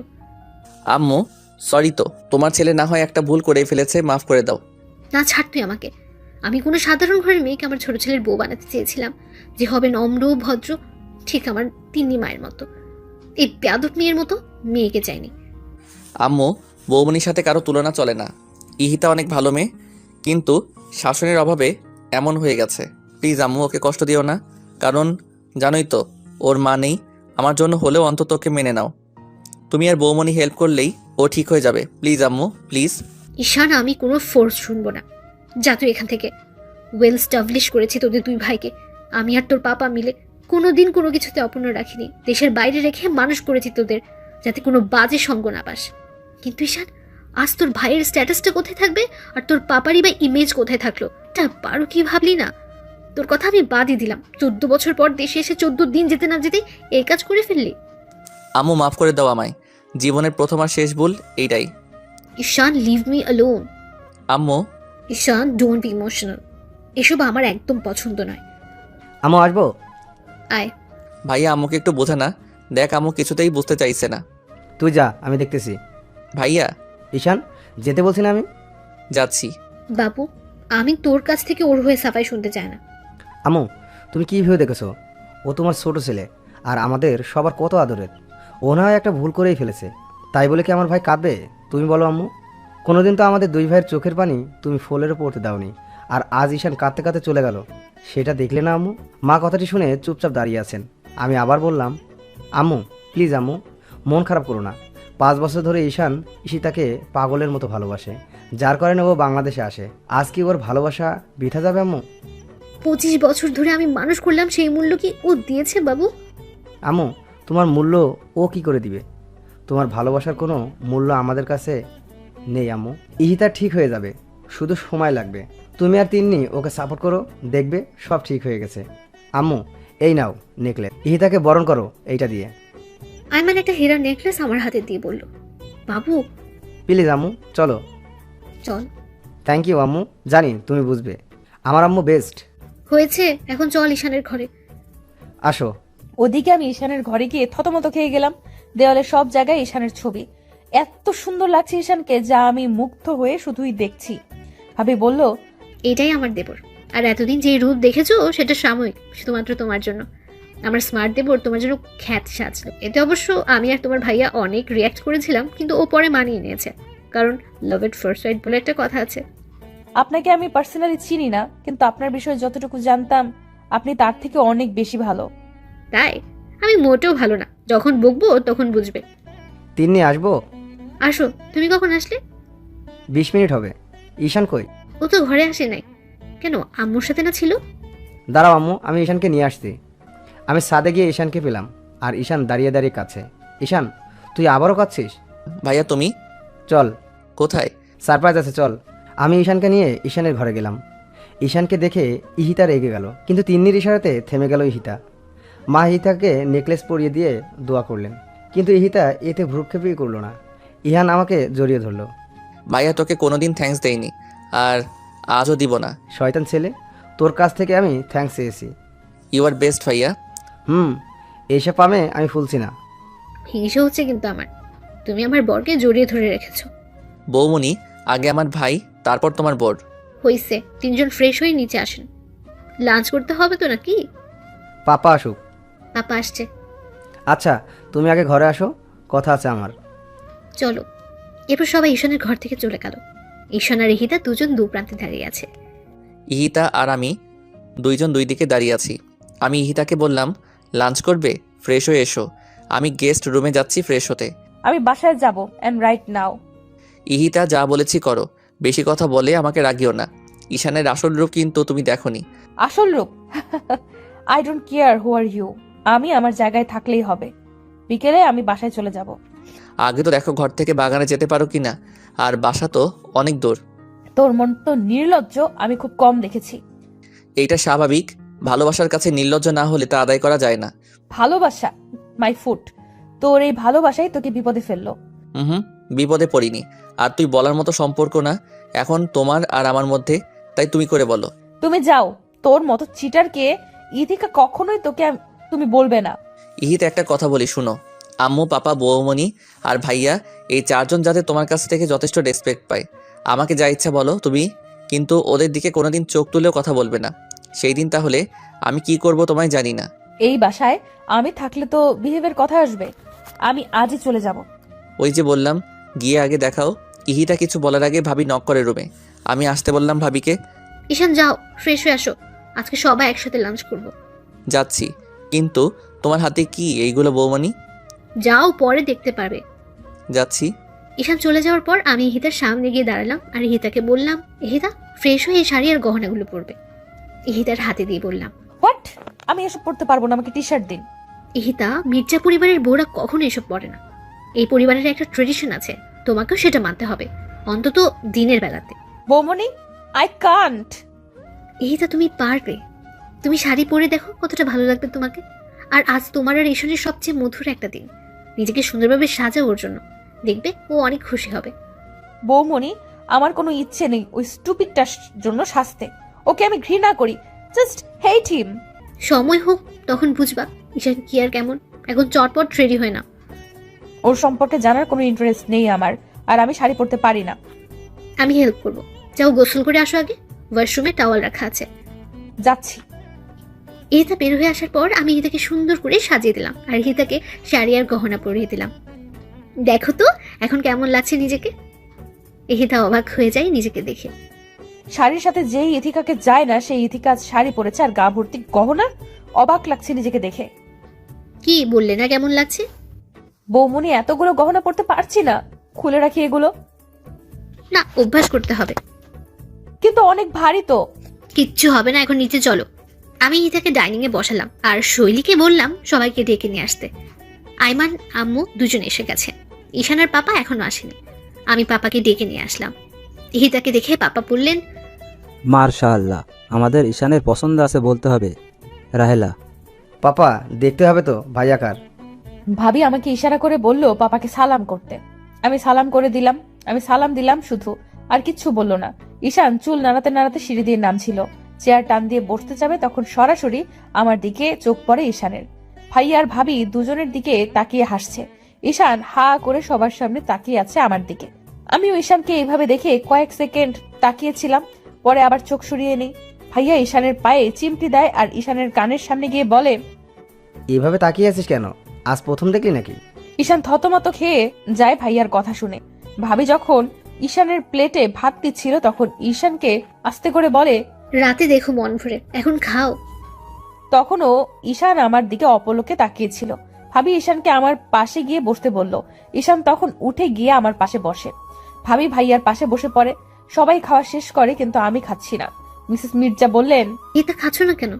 আম্মু সরি, তো তোমার ছেলে না হয় একটা ভুল করে ফেলেছে, মাফ করে দাও। না ছাড় তুই আমাকে। আমি কোনো সাধারণ ঘরের মেয়েকে আমার ছোট ছেলের বউ বানাতে চেয়েছিলাম, যে হবে নম্র ভদ্র, ঠিক আমার তিন্নি মায়ের মতো। এই বেয়াদব মেয়ের মতো মেয়েকে চাইনি। আম্মু বৌমনির সাথে কারো তুলনা চলে না। ইহিতা অনেক ভালো মেয়ে, কিন্তু শাসনের অভাবে এমন হয়ে গেছে। প্লিজ আম্মু, ওকে কষ্ট দিও না, কারণ জানোই তো ওর মা নেই। আমার জন্য হলেও অন্তত ওকে মেনে নাও। তুমি আর বৌমনি হেল্প করলেই ও ঠিক হয়ে যাবে। প্লিজ আম্মু, প্লিজ। ঈশান, আমি কোনো ফোর্স শুনবো না। যা তুই এখান থেকে। ওয়েল স্টাবলিশ করেছি তোদের দুই ভাইকে। আমি আর তোর পাপা মিলে কোনোদিন কোনো কিছুতে অপূর্ণ রাখিনি। দেশের বাইরে রেখে মানুষ করেছি তোদের, যাতে কোনো বাজে সঙ্গ না পাস। কিন্তু ঈশান, আজ তোর ভাইয়ের স্ট্যাটাসটা কোথায় থাকবে, আর তোর পাপারই বা ইমেজ কোথায় থাকলো? তা বারো কি ভাবলি না? তোর কথা আমি বাদই দিলাম। 14 বছর পর দেশে এসে 14 দিন যেতে না যেতেই এই কাজ করে ফেললি। আম্মু মাফ করে দাও আমায়, জীবনের প্রথম আর শেষ ভুল এইটাই। ঈশান, লিভ মি অ্যালোন। আম্মু। ঈশান, ডোন্ট বি ইমোশনাল। এসব আমার একদম পছন্দ নয়। আম্মু আসবো? আয়। ভাইয়া আম্মুকে একটু বোঝা না। দেখ আম্মু কিছুতেই বুঝতে চাইছে না। তুই যা, আমি দেখতেছি। ভাইয়া। ঈশান, যেতে বলছি না আমি? যাচ্ছি। বাবু, আমি তোর কাছ থেকে ওর হয়ে সাফাই শুনতে চাই না। আম্মু, তুমি কি ভেবে দেখেছো? ও তোমার ছোট ছেলে, আর আমাদের সবার কত আদরের। ও না হয় একটা ভুল করেই ফেলেছে, তাই বলে কি আমার ভাই কাঁদবে? তুমি বলো আম্মু। কোনোদিন তো আমাদের দুই ভাইয়ের চোখের পানি তুমি ফোলেরও পড়তে দাওনি, আর আজ ঈশান কাঁদতে কাঁদতে চলে গেল, সেটা দেখলে না আম্মু? মা কথাটি শুনে চুপচাপ দাঁড়িয়ে আছেন। আমি আবার বললাম, আম্মু প্লিজ আম্মু, মন খারাপ করো না। 5 বছর ধরে ঈশান ঈশিতাকে পাগলের মতো ভালোবাসে, যার কারণে ও বাংলাদেশে আসে। আজ কি ওর ভালোবাসা বৃথা যাবে আম্মু? 25 বছর ধরে আমি মানুষ করলাম, সেই মূল্য কি ও দিয়েছে বাবু? আম্মু, তোমার মূল্য ও কি করে দিবে? তোমার ভালোবাসার কোনো মূল্য আমাদের কাছে নেই আম্মু। ইহিতা ঠিক হয়ে যাবে, শুধু সময় লাগবে। তুমি আর তিন্নি ওকে সাপোর্ট করো, দেখবে সব ঠিক হয়ে গেছে। আম্মু, এই নাও নেকলেস, ইহিতাকে বরণ করো এইটা দিয়ে। আইমান একটা হীরার নেকলেস আমার হাতে দিয়ে বলল, বাবু প্লিজ আম্মু, চলো। চল। থ্যাংক ইউ আম্মু, জানি তুমি বুঝবে। আমার আম্মু বেস্ট। হয়েছে, এখন চল ঈশানের ঘরে। আসো। ওদিকে আমি ঈশানের ঘরে গিয়ে থতমত খেয়ে গেলাম। দেওয়ালে সব জায়গায় ঈশানের ছবি। এত সুন্দর লাগছে ঈশানকে, যা আমি মুগ্ধ হয়ে শুধুই দেখছি। ভাবি বলল, এটাই আমার দেবর। আর এতদিন যে রূপ দেখেছো সেটা সাময়িক, শুধুমাত্র তোমার জন্য। আমার স্মার্ট দেবর তোমার জন্য খ্যাত সাজলো। এতে অবশ্য আমি আর তোমার ভাইয়া অনেক রিয়াক্ট করেছিলাম, কিন্তু ও পরে মানিয়ে নিয়েছে, কারণ লাভ এট ফার্স্ট সাইট বলে একটা কথা আছে। আপনাকে আমি পার্সোনালি চিনি না, কিন্তু আপনার বিষয়ে যতটুকু জানতাম আপনি তার থেকে অনেক বেশি ভালো। তাই? আমি মোটেও ভালো না, যখন বকবো তখন বুঝবে। তিন্নি আসবো? আসো। তুমি কখন আসলে? 20 মিনিট হবে। ঈশান কই? ও তো ঘরে আসে নাই। কেন, আম্মুর সাথে না ছিল? দাঁড়াও আম্মু, আমি ঈশানকে নিয়ে আসছি। আমি ছাদে গিয়ে ঈশানকে পেলাম, আর ঈশান দাঁড়িয়ে দাঁড়িয়ে কাছে। ঈশান, তুই আবারও কাঁদছিস? ভাইয়া তুমি? চল, কোথায়? সারপ্রাইজ আছে, চল। আমি ঈশানকে নিয়ে ঈশানের ঘরে গেলাম। ঈশানকে দেখে ইহিতা রেগে গেল, কিন্তু তিন্নির ইশারাতে থেমে গেল ইহিতা। মা ইহিতাকে নেকলেস পরিয়ে দিয়ে দোয়া করলেন, কিন্তু ইহিতা এতে ভ্রুক্ষেপই করলো না। ইহান আমাকে জড়িয়ে ধরলো। ভাইয়া তোকে কোনোদিন থ্যাঙ্কস দেয়নি, আর আজও দিব না। শয়তান ছেলে, তোর কাছ থেকে আমি থ্যাঙ্কস চেয়েছি। ইউ আর বেস্ট ভাইয়া। এইসব পামে আমি ফুলছি না। হিংসে হচ্ছে কিন্তু আমার। তুমি আমার বরকে জড়িয়ে ধরে রেখেছো। বৌমনি, আগে আমার ভাই, তারপর তোমার বর। হইছে, 3 জন ফ্রেশ হয়ে নিচে আসেন। লাঞ্চ করতে হবে তো নাকি? পাপা আসুক। পাপা আসছে। আচ্ছা, তুমি আগে ঘরে আসো, কথা আছে আমার। চলো। এরপর সবাই ঈশানের ঘর থেকে চলে গেল। ঈশান আর ইহিতা দুজন দু প্রান্তে দাঁড়িয়ে আছে। ইহিতা আর আমি দুইজন দুই দিকে দাঁড়িয়ে আছি। আমি ইহিতাকে বললাম, লাঞ্চ করবে? ফ্রেশ হয়ে এসো, আমি গেস্ট রুমে যাচ্ছি ফ্রেশ হতে। আমি বাসায় যাব এন্ড রাইট নাও। ইহিতা, যা বলেছি করো, বেশি কথা বলে আমাকে রাগিও না। ঈশানের আসল রূপ কিন্তু তুমি দেখোনি। আসল রূপ? I don't care who are you. আমি আমার জায়গায় থাকলেই হবে। বিকেলে আমি বাসায় চলে যাব। আগে তো দেখো ঘর থেকে বাগানে যেতে পারো কিনা, আর বাসা তো অনেক দূর। তোর মন তো নির্লজ্জ, আমি খুব কম দেখেছি। এইটা স্বাভাবিক, ভালোবাসার কাছে নির্লজ্জ না হলে তা আদায় করা যায় না। ভালোবাসা মাই ফুট। তোর এই ভালোবাসাই তোকে বিপদে ফেললো। বিপদে পড়িনি, আর তুই বলার মতো সম্পর্ক না এখন তোমার আর আমার মধ্যে, তাই তুমি করে বলো। তুমি যাও, তোর মতো চিটারকে ইথিকা কখনোই তোকে তুমি বলবে না। ইহিত, একটা কথা বলি শুনো। আম্মু, পাপা, বৌমনি আর ভাইয়া, এই 4 জন যাতে তোমার কাছ থেকে যথেষ্ট রেসপেক্ট পায়। আমাকে যা ইচ্ছা বলো তুমি, কিন্তু ওদের দিকে কোনোদিন চোখ তুলেও কথা বলবে না। সেই দিন তাহলে আমি কি করব তোমায় জানি না। এই বাসায় আমি থাকলে তো বিহেভের কথা আসবে। আমি আজই চলে যাব। ওই যে বললাম, গিয়ে আগে দেখাও। ইহিতা কিছু বলার আগে ভাবি নক করে রুমে। আমি আসতে বললাম ভাবিকে। ঈশান যাও, ফ্রেশ হয়ে আসো, আজকে সবাই একসাথে লাঞ্চ করব। যাচ্ছি, কিন্তু তোমার হাতে কি এইগুলো বৌমনি? যাও, পরে দেখতে পারবে। যাচ্ছি। ঈশান চলে যাওয়ার পর আমি ইহিতার সামনে গিয়ে দাঁড়ালাম আর ইহিতাকে বললাম, ইহিতা ফ্রেশ হয়ে এই শাড়ি আর গহনাগুলো পরবে। ইহিতার হাতে দিয়ে বললাম। হোয়াট? আমি এসব পড়তে পারবো না, আমাকে টি শার্ট দিন। ইহিতা, মির্জা পরিবারের বউরা কখনো এসব পরে না। এই পরিবারের একটা ট্রেডিশন আছে, তোমাকেও সেটা মানতে হবে, অন্তত দিনের বেলাতে। বৌমনি, আই কান্ট। ইহিতা, তুমি পারবে। তুমি শাড়ি পরে দেখো কতটা ভালো লাগবে তোমাকে। আর আজ তোমার আর ঈশানের সবচেয়ে মধুর একটা দিন। নিজেকে সুন্দরভাবে সাজাও ওর জন্য, দেখবে ও অনেক খুশি হবে। বৌমনি, আমার কোনো ইচ্ছে নেই ওই স্টুপিডটার জন্য শাস্তে। ওকে আমি ঘৃণা করি, জাস্ট হেট হিম। সময় হোক তখন বুঝবা ঈশান কি আর কেমন। এখন চটপট রেডি হয় না। ওর সম্পর্কে জানার কোনো ইন্টারেস্ট নেই আমার, আর আমি শাড়ি পরতে পারি না। আমি হেল্প করব। যাও গোসল করে আসো আগে, ওয়াশরুমে টাওয়াল রাখা আছে। যাচ্ছি। ইহিতা বের হয়ে আসার পর আমি ইহিতাকে সুন্দর করে সাজিয়ে দিলাম আর ইহিতাকে শাড়ি আর গহনা পরিয়ে দিলাম। দেখো তো এখন কেমন লাগছে নিজেকে। ইহিতা অবাক হয়ে যায় নিজেকে দেখে। শাড়ির সাথে যেই ইথিকাকে যায় না সেই ইথিকা আজ শাড়ি পরেছে আর গা ভর্তি গহনা। অবাক লাগছে নিজেকে দেখে। কি বললে না কেমন লাগছে? বৌমনি, এতগুলো গহনা পরতে পারছি না, খুলে রাখি এগুলো। না, অভ্যাস করতে হবে। কিন্তু অনেক ভারী তো। কিচ্ছু হবে না, এখন নিচে চলো। আমি ইহিতাকে ডাইনিং এ বসালাম আর শৈলীকে বললাম সবাইকে ডেকে নিয়ে আসতে। আইমান আম্মু দুজন এসে গেছে, ঈশানের পাপা এখনো আসেনি। আমি পাপাকে ডেকে নিয়ে আসলাম। ইহিতাকে দেখে পাপা বললেন, মার্শাআল্লাহ, আমাদের ঈশানের পছন্দ আছে বলতে হবে। রাহেলা, পাপা দেখতে হবে তো ভাইয়া কার। ভাবি আমাকে ইশারা করে বলল পাপাকে সালাম করতে। আমি সালাম করে দিলাম। আমি সালাম দিলাম শুধু, আর কিচ্ছু বললো না। ঈশান চুল নাড়াতে নাড়াতে সিঁড়ি দিয়ে নামছিল। চেয়ার টান দিয়ে বসতে যাবে তখন সরাসরি আমার দিকে চোখ পড়ে ঈশানের। ভাইয়া আর ভাবি দুজনের দিকে তাকিয়ে হাসছে। ঈশান হা করে সবার সামনে তাকিয়ে আছে আমার দিকে। আমিও ঈশানকে এইভাবে দেখে কয়েক সেকেন্ড তাকিয়েছিলাম, পরে আবার চোখ সরিয়ে নেই। ভাইয়া ঈশানের পায়ে চিমটি দেয় আর ঈশানের কানের সামনে গিয়ে বলে, এইভাবে তাকিয়ে আছিস কেন? আজ প্রথম দেখলি নাকি? ঈশান থতমত খেয়ে যায় ভাইয়ার কথা শুনে। ভাবি যখন ঈশানের প্লেটে ভাত দিচ্ছিল তখন ঈশানকে আস্তে করে বলে, রাতে দেখো মন ভরে, এখন খাও। তখনও ঈশান আমার দিকে অপলকে তাকিয়েছিল। ভাবি ঈশানকে আমার পাশে গিয়ে বসতে বলল। ঈশান তখন উঠে গিয়ে আমার পাশে বসে। ভাবি ভাইয়ার পাশে বসে পড়ে। সবাই খাওয়া শেষ করে, কিন্তু আমি খাচ্ছি না। মিসেস মির্জা বললেন, ইহিতা খাচ্ছ না কেন?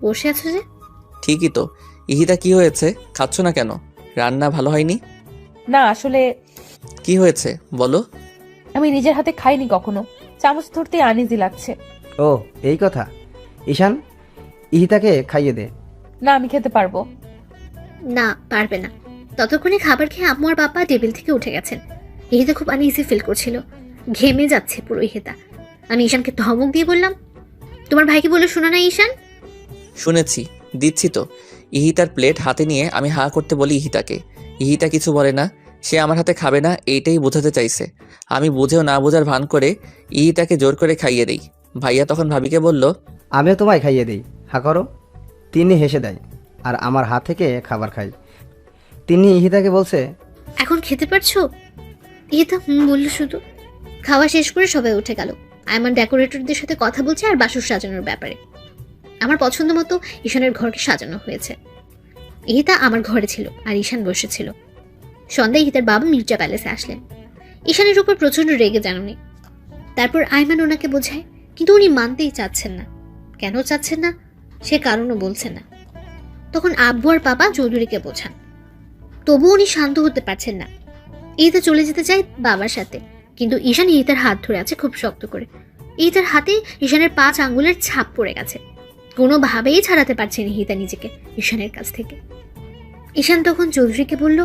বসে আছো যে? ঠিকই তো। ইহিতা, কি হয়েছে? খাচ্ছ না কেন? রান্না ভালো হয়নি? না আসলে কি হয়েছে বলো। আমি নিজের হাতে খাইনি কখনো, চামচ ধরতে আনইজি লাগছে। ও এই কথা। ঈশান, ইহিতাকে খাইয়ে দে। না আমি খেতে পারবো না, পারবে না। ততক্ষণে খাবার খেয়ে আম্মু আর বাবা টেবিল থেকে উঠে গেছেন। ইহিতা খুব আনইজি ফিল করছিল, ঘেমে যাচ্ছে পুরো ইহিতা। আমি ঈশানকে ধমক দিয়ে বললাম, তোমার ভাইকে বলে শোনা না ঈশান? শুনেছি, দিচ্ছি তো। ইহিতার প্লেট হাতে নিয়ে আমি হা করতে বলি ইহিতাকে। ইহিতা কিছু বলে না, সে আমার হাতে খাবে না এইটাই বোঝাতে চাইছে। আমি বুঝেও না বোঝার ভান করে ইহিতাকে জোর করে খাইয়ে দেই। ভাইয়া তখন ভাবিকে বলল, আমিও তোমায় খাইয়ে দিই, হা করো। তিনি হেসে দেয় আর আমার হাত থেকে খাবার খাই। তিনি ইহিতাকে বলছে, এখন খেতে পারছো? ইহিতা বললো শুধু। খাওয়া শেষ করে সবাই উঠে গেল। আয়মান ডেকোরেটরদের সাথে কথা বলছে আর বাসর সাজানোর ব্যাপারে। আমার পছন্দ মতো ঈশানের ঘরকে সাজানো হয়েছে। ইহিতা আমার ঘরে ছিল আর ঈশান বসেছিল। সন্ধ্যায় ইহিতার বাবা মির্জা প্যালেসে আসলেন। ঈশানের উপর প্রচন্ড রেগে যান উনি। তারপর আয়মান ওনাকে বোঝায়, কিন্তু উনি মানতেই চাচ্ছেন না। কেন চাচ্ছেন না সে কারণও বলছেন না। তখন আব্বু আর বাবা চৌধুরীকে বোঝান, তবুও উনি শান্ত হতে পারছেন না। ইহিতা চলে যেতে চায় বাবার সাথে, কিন্তু ঈশান ইহিতার হাত ধরে আছে খুব শক্ত করে। ইহিতার হাতে ঈশানের 5 আঙ্গুলের ছাপ পড়ে গেছে। কোনোভাবেই ছাড়াতে পারছেন ইহিতা নিজেকে ঈশানের কাছ থেকে। ঈশান তখন চৌধুরীকে বলল,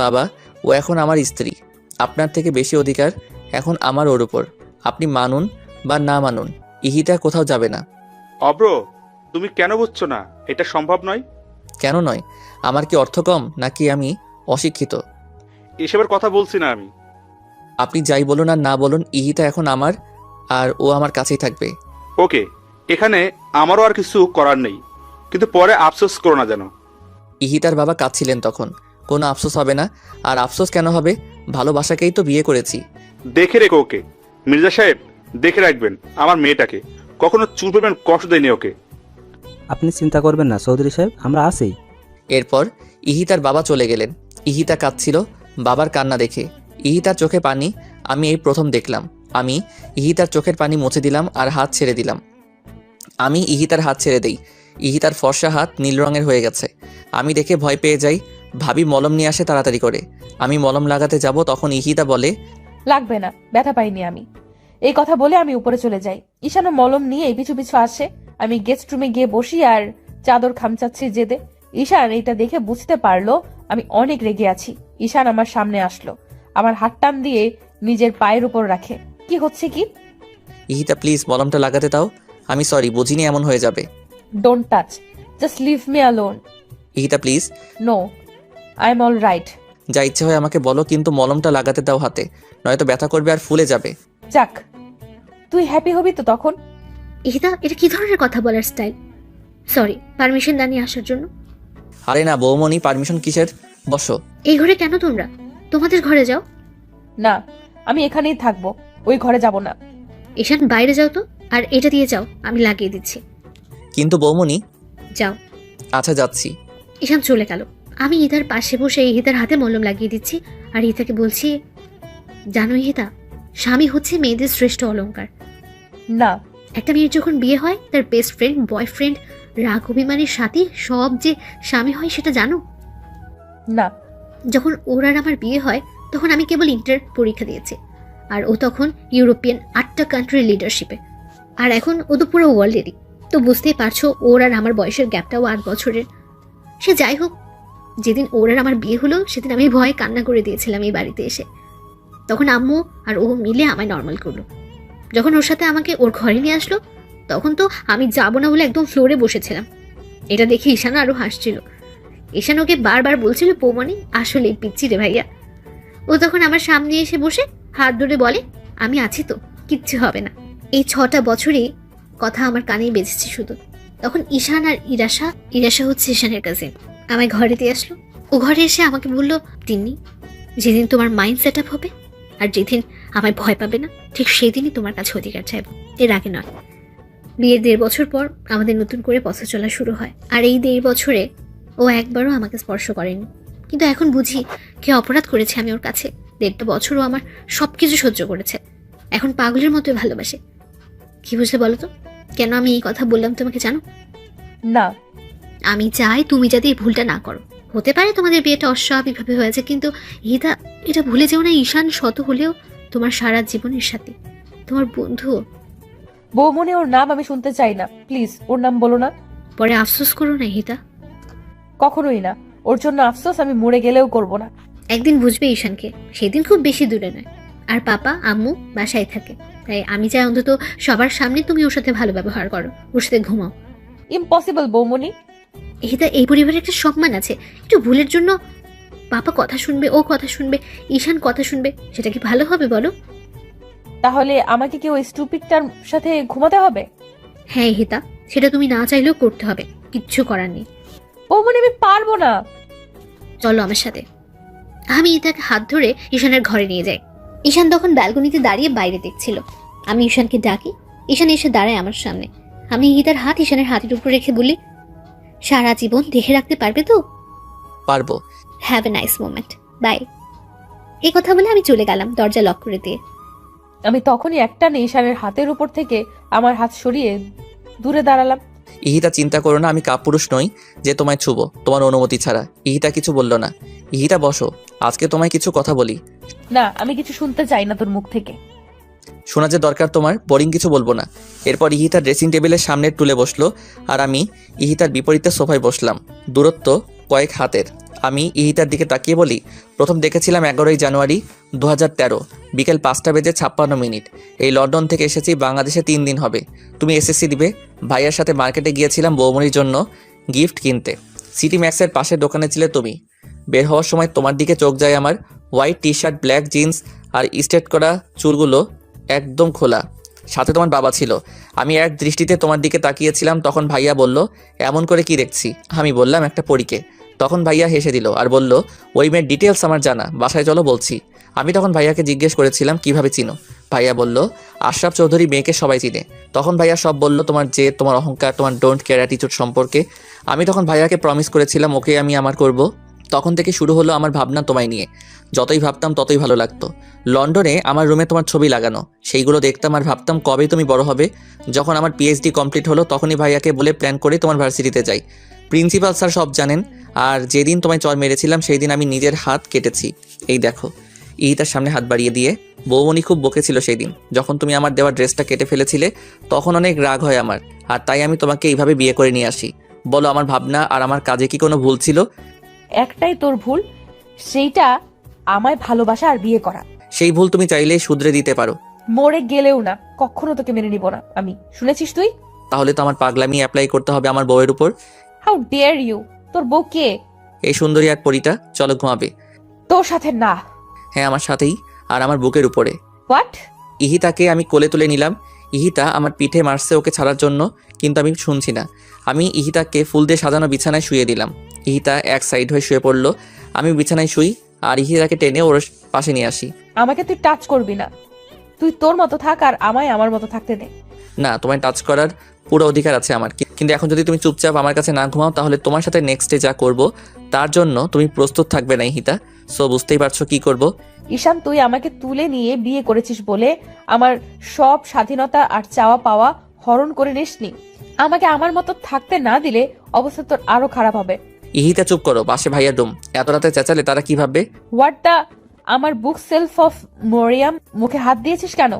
বাবা, ও এখন আমার স্ত্রী। আপনার থেকে বেশি অধিকার এখন আমার ওর উপর। আপনি মানুন বা না মানুন, ইহিতা কোথাও যাবে না। অব্র, তুমি কেন বুঝছো না? এটা সম্ভব নয়। কেন নয়? আমার কি অর্থ কম নাকি আমি অশিক্ষিত? এসবের কথা বলছি না আমি। আপনি যাই বলুন আর না বলুন, ইহিতা এখন আমার, আর ও আমার কাছেই থাকবে। ওকে, এখানে আমারও আর কিছু করার নেই, কিন্তু পরে আফসোস করো না যেন। ইহিতার বাবা কাঁদছিলেন তখন। কোনো আফসোস হবে না। আর আফসোস কেন হবে? ভালোবাসাকেই তো বিয়ে করেছি। দেখে রেখো ওকে মির্জা সাহেব, দেখে রাখবেন আমার মেয়েটাকে, কখনো চুল পরিমাণ কষ্ট দেয়নি ওকে। আপনি চিন্তা করবেন না চৌধুরী সাহেব, আমরা আছি। এরপর ইহিতার বাবা চলে গেলেন। ইহিতা কাঁদছিল বাবার কান্না দেখে। ইহিতার চোখে পানি আমি এই প্রথম দেখলাম। আমি ইহিতার চোখের পানি মুছে দিলাম আর হাত ছেড়ে দিলাম। আমি ইহিতার হাত ছেড়ে দেই। ইহিতার ফর্সা হাত নীল রঙের হয়ে গেছে। আমি দেখে ভয় পেয়ে যাই। ভাবি মলম নিয়ে আসে তাড়াতাড়ি করে। আমি মলম লাগাতে যাব, তখন ইহিতা বলে, লাগবে না, ব্যথা পাইনি আমি। এই কথা বলে আমি উপরে চলে যাই। ঈশানও মলম নিয়ে পিছু পিছু আসে। আমি গেস্ট রুমে গিয়ে বসি আর চাদর খামচাচ্ছি জেদে। ঈশান এটা দেখে বুঝতে পারলো আমি অনেক রেগে আছি। ঈশান আমার সামনে আসলো, আমার হাত টান দিয়ে নিজের পায়ের উপর রাখে। কি হচ্ছে কি? ইহিতা প্লিজ মলমটা লাগাতে দাও। আমি সরি, বুঝিনি এমন হয়ে যাবে। Don't touch, just leave me alone. Ihita please. No, I am all right. যা ইচ্ছে হয় আমাকে বলো, কিন্তু মলমটা লাগাতে দাও হাতে, নয়তো ব্যথা করবে আর ফুলে যাবে। যাক, তুই হ্যাপি হবি তো তখন। ইহিতা, এটা কি ধরনের কথা বলার স্টাইল? সরি, পারমিশন না নিয়ে আসার জন্য। আরে না বৌমনি, পারমিশন কিসের? বসো। এই ঘরে কেন তোমরা? তোমাদের ঘরে যাও। না, আমি এখানেই থাকবো, ওই ঘরে যাব না। ঈশান, বাইরে যাও তো, আর এটা দিয়ে যাও, আমি লাগিয়ে দিচ্ছি। কিন্তু বৌমনি। যাও। আচ্ছা যাচ্ছি। ঈশান চলে গেল। আমি ইহিতার পাশে বসে ইহিতার হাতে মলম লাগিয়ে দিচ্ছি আর ইহিতাকে বলছি, জানো ইহিতা, স্বামী হচ্ছে মেয়েদের শ্রেষ্ঠ অলংকার। না। একটা মেয়ের যখন বিয়ে হয়, তার বেস্ট ফ্রেন্ড, বয়ফ্রেন্ড, রাগ অভিমানের সাথী সব যে স্বামী হয় সেটা জানো? না। যখন ওর আর আমার বিয়ে হয় তখন আমি কেবল ইন্টার পরীক্ষা দিয়েছি, আর ও তখন ইউরোপিয়ান 8টা কান্ট্রির লিডারশিপে, আর এখন ও তো পুরো ওয়ার্ল্ডেরই। তো বুঝতেই পারছো ওর আর আমার বয়সের গ্যাপটাও 8 বছরের। সে যাই হোক, যেদিন ওর আর আমার বিয়ে হলো সেদিন আমি ভয়ে কান্না করে দিয়েছিলাম এই বাড়িতে এসে। তখন আম্মু আর ও মিলে আমায় নর্মাল করলো। যখন ওর সাথে আমাকে ওর ঘরে নিয়ে আসলো তখন তো আমি যাবো না বলে একদম ফ্লোরে বসেছিলাম। এটা দেখে ঈশান আরো হাসছিল। ঈশান ওকে বারবার বলছিল, পৌমনি আসলেই পিচ্ছি রে ভাইয়া। ও তখন আমার সামনে এসে বসে হাত ধরে বলে, আমি আছি তো, কিচ্ছু হবে না। এই 6টা বছরে কথা আমার কানেই বেজেছে শুধু। তখন ঈশান আর ইরাশা হচ্ছে ঈশানের কাজিন, আমায় ঘরে দিয়ে আসলো। ও ঘরে এসে আমাকে বলল, তিন্নি, যেদিন তোমার মাইন্ড সেট আপ হবে আর যেদিন আমায় ভয় পাবে না, ঠিক সেদিনই তোমার কাছে অধিকার চাইব, এর আগে নয়। বিয়ের 1.5 বছর পর আমাদের নতুন করে পথ চলা শুরু হয়, আর এই 1.5 বছরে ও একবারও আমাকে স্পর্শ করেনি। কিন্তু এখন বুঝি কে অপরাধ করেছে আমি ওর কাছে। 1.5 বছরও আমার সবকিছু সহ্য করেছে, এখন পাগলের মতোই ভালোবাসে। কি বুঝলে বলো তো, কেন আমি এই কথা বললাম তোমাকে জানো? না। আমি চাই তুমি যাতে এই ভুলটা না করো। হতে পারে তোমাদের বিয়েটা অস্বাভাবিকভাবে হয়েছে, কিন্তু এটা ভুলে যেও না, ঈশান শত হলেও তোমার সারা জীবনের সাথে, তোমার বন্ধু। বৌমনি, ওর নাম আমি শুনতে চাই না, প্লিজ ওর নাম বলো না। পরে আফসোস করো না ইহিতা। কখনোই না, ওর জন্য আফসোস আমি মরে গেলেও করব না। একদিন বুঝবে ঈশানকে, সেদিন খুব বেশি দূরে নয়। আর পাপা আম্মু বাসায় থাকে, তাই আমি চাই অন্তত সবার সামনে তুমি ওর সাথে ভালো ব্যবহার করো, ওর সাথে ঘুমাও। ইম্পসিবল বৌমনি। ইহিতা, এই পরিবারে একটা সম্মান আছে। একটু ভুলের জন্য পাপা কথা শুনবে, ও কথা শুনবে, ঈশান কথা শুনবে, সেটা কি ভালো হবে বলো? তাহলে আমাকে কি ওই স্টুপিডটার সাথে ঘুমাতে হবে? হ্যাঁ ইহিতা, সেটা তুমি না চাইলেও করতে হবে, কিচ্ছু করার নেই। বৌমনি, আমি পারবো না। চলো আমার সাথে। আমি ইহিতাকে হাত ধরে ঈশানের ঘরে নিয়ে যাই। ঈশান তখন ব্যালকনিতে দাঁড়িয়ে বাইরে দেখছিল। আমি ঈশানকে ডাকি, ঈশান এসে দাঁড়ায় আমার সামনে। আমি ইহিতার হাত ঈশানের হাতের উপর রেখে বলি, সারা জীবন দেখে রাখতে পারবে তো? পারবো। Have a nice moment, bye. এই কথা বলে আমি চলে গেলাম দরজা লক করে দিয়ে। আমি তখনই একটা ঈশানের হাতের উপর থেকে আমার হাত সরিয়ে দূরে দাঁড়ালাম। ইহিতা চিন্তা করো না, আমি কাপুরুষ নই যে তোমায় ছুবো তোমার অনুমতি ছাড়া। ইহিতা কিছু বলল না। ইহিতা বসো, আজকে তোমায় কিছু কথা বলি। না, আমি কিছু শুনতে চাই না তোর মুখ থেকে। শোনা যে দরকার তোমার, বোরিং কিছু বলবো না। এরপর ইহিতা ড্রেসিং টেবিলের সামনের টুলে বসলো আর আমি ইহিতার বিপরীতে সোফায় বসলাম, দূরত্ব কয়েক হাতের। আমি ইহিতার দিকে তাকিয়ে বলি, প্রথম দেখেছিলাম 11ই জানুয়ারি 2013 বিকেল 5:56 এই লন্ডন থেকে এসেছি, বাংলাদেশে 3 দিন হবে। তুমি এসএসসি দিবে। ভাইয়ার সাথে মার্কেটে গিয়েছিলাম বৌমনির জন্য গিফট কিনতে। সিটি ম্যাক্সের পাশের দোকানে ছিলে তুমি। বের হওয়ার সময় তোমার দিকে চোখ যায় আমার। White T shirt, black jeans আর স্ট্রেট করা চুলগুলো একদম খোলা, সাথে তোমার বাবা ছিল। আমি এক দৃষ্টিতে তোমার দিকে তাকিয়েছিলাম। তখন ভাইয়া বলল, এমন করে কি দেখছি? আমি বললাম, একটা পরীকে। তখন ভাইয়া হেসে দিল আর বলল, ওই মেয়ের ডিটেলস আমার জানা, বাসায় চলো বলছি। আমি তখন ভাইয়াকে জিজ্ঞেস করেছিলাম কিভাবে চিনো। ভাইয়া বলল আশরাফ চৌধুরী মেয়েকে সবাই চিনে। তখন ভাইয়া সব বলল, তোমার জেদ, তোমার অহংকার, তোমার ডোন্ট কেয়ার অ্যাটিটিউড সম্পর্কে। আমি তখন ভাইয়াকে প্রমিস করেছিলাম ওকে আমি আমার করব। তখন থেকে শুরু হলো আমার ভাবনা তোমায় নিয়ে। যতই ভাবতাম ততই ভালো লাগতো। লন্ডনে আমার রুমে তোমার ছবি লাগানো, সেইগুলো দেখতাম আর ভাবতাম কবে তুমি বড় হবে। যখন আমার পিএইচডি কমপ্লিট হলো তখনই ভাইয়াকে বলে প্ল্যান করে তোমার ভার্সিটিতে যাই। প্রিন্সিপাল স্যার সব জানেন। আর যেদিন তোমায় চর মেরেছিলাম সেই দিন আমি নিজের হাত কেটেছি। এই দেখো। ইহিতার সামনে হাত বাড়িয়ে দিয়ে। বৌমনি খুব বকেছিল সেই দিন, যখন তুমি আমার দেওয়া ড্রেসটা কেটে ফেলেছিলে। তখন অনেক রাগ হয় আমার, আর তাই আমি তোমাকে এইভাবে বিয়ে করে নিয়ে আসি। বলো আমার ভাবনা আর আমার কাজে কি কোনো ভুল ছিল? একটাই তোর ভুল, সেইটা আমায় ভালোবাসা আর বিয়ে করা। সেই ভুল তুমি চাইলেই শুধরে দিতে পারো। মরে গেলেও না, কখনো তোকে মেনে নিব না আমি। শুনেছিস তুই? তাহলে তো আমার পাগলামি অ্যাপ্লাই করতে হবে আমার বউয়ের উপর। How dare you! তোর বউ কে? এই সুন্দরী আর পরীটা। চলো ঘুমাবে। তোর সাথে না। হ্যাঁ, আমার সাথেই, আর আমার বুকের উপরে। হোয়াট? ইহিতাকে আমি কোলে তুলে নিলাম। ইহিতা আমার পিঠে মারছে ওকে ছাড়ার জন্য, কিন্তু আমি শুনছি না। আমি ইহিতাকে ফুল দিয়ে সাজানো বিছানায় শুয়ে দিলাম। ইহিতা এক সাইড হয়ে শুয়ে পড়লো। আমি বিছানায় শুই আর ইহিতাকে টেনে ওর পাশে নিয়ে আসি। আমাকে তুই টাচ করবি না। তুই তোর মতো থাক আর আমায় আমার মতো থাকতে দে। না, তোমায় টাচ করার পুরো অধিকার আছে আমার, কিন্তু এখন যদি তুমি চুপচাপ আমার কাছে না ঘুমাও তাহলে তোমার সাথে নেক্সট ডে যা করব তার জন্য তুমি প্রস্তুত থাকবে না ইহিতা। সো বুঝতেই পারছো কি করব। ঈশান, তুই আমাকে তুলে নিয়ে বিয়ে করেছিস বলে আমার সব স্বাধীনতা আর চাওয়া পাওয়া হরণ করে নিসনি। আমাকে আমার মতো থাকতে না দিলে অবস্থা তোর আরো খারাপ হবে। ইহিতা চুপ করো, পাশে ভাইয়ার রুম। এত রাতে চেঁচালে তারা কি ভাববে? What the? আমার বুক সেলফ অফ মরিয়াম, মুখে হাত দিয়েছিস কেন?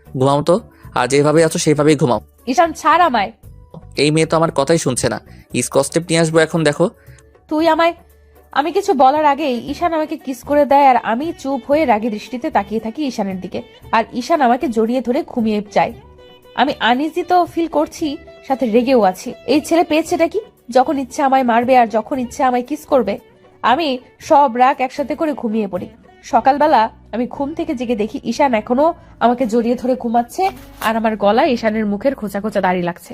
ঘুমাও তো, আর যেভাবে আছো সেইভাবেই ঘুমাও। ঈশান, ছাড় আমায়। এই মেয়ে তো আমার কথাই শুনছে না। স্কচটেপ নিয়ে আসবো এখন, দেখো। তুই আমায়। আমি কিছু বলার আগেই ঈশান আমাকে কিস করে দেয় আর আমি চুপ হয়ে রাগী দৃষ্টিতে তাকিয়ে থাকি ঈশানের দিকে। আর ঈশান আমাকে জড়িয়ে ধরে ঘুমিয়ে যায়। আমি আনইজি তো ফিল করছি, সাথে রেগেও আছি। এই ছেলে পেয়েছেটা কি? যখন ইচ্ছে আমায় মারবে আর যখন ইচ্ছে আমায় কিস করবে। আমি সব রাগ একসাথে করে ঘুমিয়ে পড়ি। সকালবেলা আমি ঘুম থেকে জেগে দেখি ঈশান এখনো আমাকে জড়িয়ে ধরে ঘুমাচ্ছে আর আমার গলায় ঈশানের মুখের খোঁচা খোঁচা দাঁড়িয়ে লাগছে।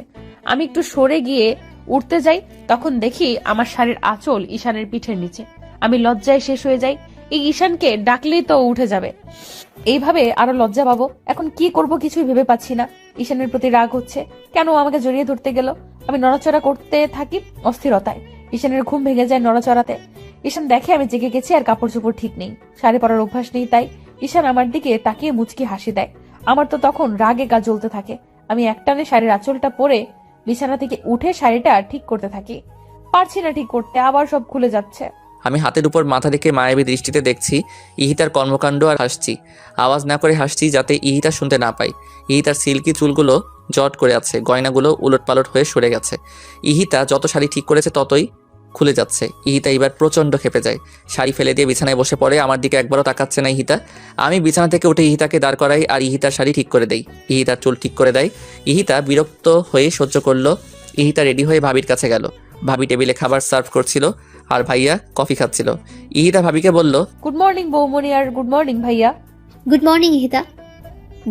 আমি একটু সরে গিয়ে উঠতে যাই, তখন দেখি আমার শাড়ির আঁচল ঈশানের পিঠের নিচে। আমি লজ্জায় শেষ হয়ে যাই। এই ঈশানকে ডাকলেই তো উঠে যাবে। এইভাবে আরো লজ্জা পাবো। এখন কি করব কিছুই ভেবে পাচ্ছি না। ঈশানের প্রতি রাগ হচ্ছে, কেন আমাকে জড়িয়ে ধরতে গেল। আমি নড়াচড়া করতে থাকি অস্থিরতায়। ঈশানের ঘুম ভেঙে যায় নড়াচড়াতে। ঈশান দেখে আমি জেগে গেছি আর কাপড় চোপড় ঠিক নেই, শাড়ি পরার অভ্যাস নেই। তাই ঈশান আমার দিকে তাকিয়ে মুচকি হাসি দেয়। আমার তো তখন রাগে গা জ্বলতে থাকে। আমি একটানে শাড়ির আঁচলটা পরে বিছানা থেকে উঠে শাড়িটা ঠিক করতে থাকি। পারছি না ঠিক করতে, আবার সব খুলে যাচ্ছে। আমি হাতের উপর মাথা রেখে মায়াবী দৃষ্টিতে দেখছি ইহিতার কর্মকাণ্ড আর হাসছি। আওয়াজ না করে হাসছি যাতে ইহিতা শুনতে না পায়। ইহিতার সিল্কি চুলগুলো জট করে আছে, গয়নাগুলো উলটপালট হয়ে সরে গেছে। ইহিতা যত শাড়ি ঠিক করেছে ততই খুলে যাচ্ছে। ইহিতা এবার প্রচণ্ড খেপে যায়। শাড়ি ফেলে দিয়ে বিছানায় বসে পড়ে। আমার দিকে একবারও তাকাচ্ছে না ইহিতা। আমি বিছানা থেকে উঠে ইহিতাকে দাঁড় করাই আর ইহিতার শাড়ি ঠিক করে দেই। ইহিতার চুল ঠিক করে দেয়। ইহিতা বিরক্ত হয়ে সহ্য করলো। ইহিতা রেডি হয়ে ভাবির কাছে গেল। ভাবি টেবিলে খাবার সার্ভ করছিল আর ভাইয়া কফি খাচ্ছিল। ইহিতা ভাবিকে বলল, গুড মর্নিং বৌমনি আর গুড মর্নিং ভাইয়া। Good morning Ihita.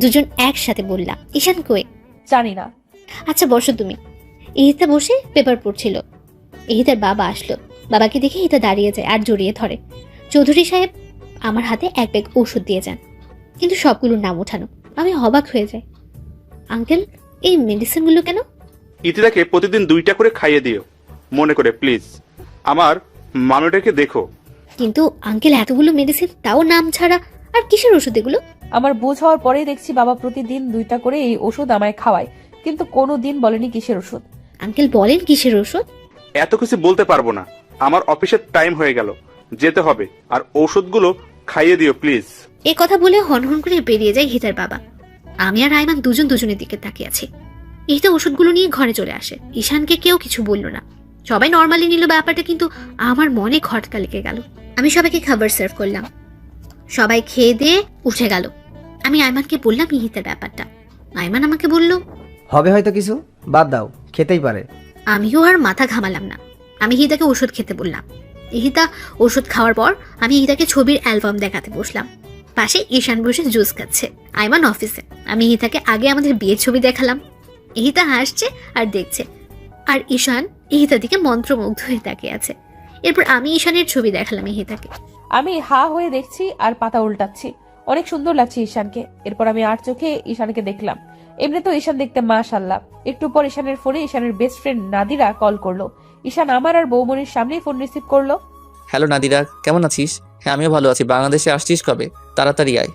দুজন একসাথে বললাম। ঈশান কই? জানি না। আচ্ছা বসো তুমি। ইহিতা বসে পেপার পড়ছিল। ইহিতার বাবা আসলো। বাবাকে দেখে ইহিতা দাঁড়িয়ে যায় আর জড়িয়ে ধরে। চৌধুরী সাহেব আমার হাতে এক ব্যাগ ওষুধ দিয়ে যান, কিন্তু সবগুলোর নাম ওঠানো। আমি অবাক হয়ে যাই। আঙ্কেল, এই মেডিসিনগুলো কেন? ইতিদাকে প্রতিদিন 2টা করে খাইয়ে দিও, মনে করে প্লিজ। আমার মানুষটাকে দেখো। কিন্তু আঙ্কেল, এতগুলো মেডিসিন, তাও নাম ছাড়া। আর কিসের ওষুধ এগুলো? আমার বুঝ হওয়ার পরেই দেখছি বাবা প্রতিদিন 2টা করে এই ওষুধ আমায় খাওয়ায়, কিন্তু কোনোদিন বলেনি কিসের ওষুধ। আঙ্কেল বলেন কিসের ওষুধ? এত কিছু বলতে পারবো না, আমার অফিসের টাইম হয়ে গেল, যেতে হবে। আর ওষুধগুলো খাইয়ে দিও প্লিজ। এই কথা বলে হনহন করে বেরিয়ে যায় হিতার বাবা। আমি আর আইমান দুজনের দিকে তাকিয়ে আছি। ইহিতা ওষুধগুলো নিয়ে ঘরে চলে আসে। ঈশানকে কেউ কিছু বলল না, সবাই নর্মালি নিল ব্যাপারটা, কিন্তু আমার মনে খটকা লেগে গেল। আমি সবাইকে খাবার সার্ভ করলাম। সবাই খেয়ে দিয়ে উঠে গেল। আমি আইমানকে বললাম ইহিতার ব্যাপারটা। আইমান আমাকে বলল, হবে হয়তো কিছু, বাদ দাও, খেতেই পারে। আমিও আর মাথা ঘামালাম না। আমি ইহিতাকে ওষুধ খেতে বললাম। ইহিতা ওষুধ খাওয়ার পর আমি ইহিতাকে ছবির অ্যালবাম দেখাতে বসলাম। পাশে ঈশান বসে জুস খাচ্ছে। আইমান অফিসে। আমি ইহিতাকে আগে আমাদের বিয়ের ছবি দেখালাম। ইহিতা হাসছে আর দেখছে, আর ঈশান ইহিতার দিকে মন্ত্রমুগ্ধ হয়ে তাকিয়ে আছে। এরপর আমি ঈশানের ছবি দেখালাম ইহিতাকে। আমি হা হয়ে দেখছি আর পাতা উল্টাচ্ছি। অনেক সুন্দর লাগছে ঈশানকে। এরপর আমি আর চোখে ঈশানকে দেখলাম। এমনি তো ঈশান দেখতে মাশাআল্লাহ। একটু পর ঈশানের ফোনে ঈশানের বেস্ট ফ্রেন্ড নাদিরা কল করলো। ঈশান আমার আর বৌমনির সামনেই ফোন রিসিভ করলো। হ্যালো নাদিরা, কেমন আছিস? হ্যাঁ আমিও ভালো আছি। বাংলাদেশে আসছিস কবে? তাড়াতাড়ি আয়।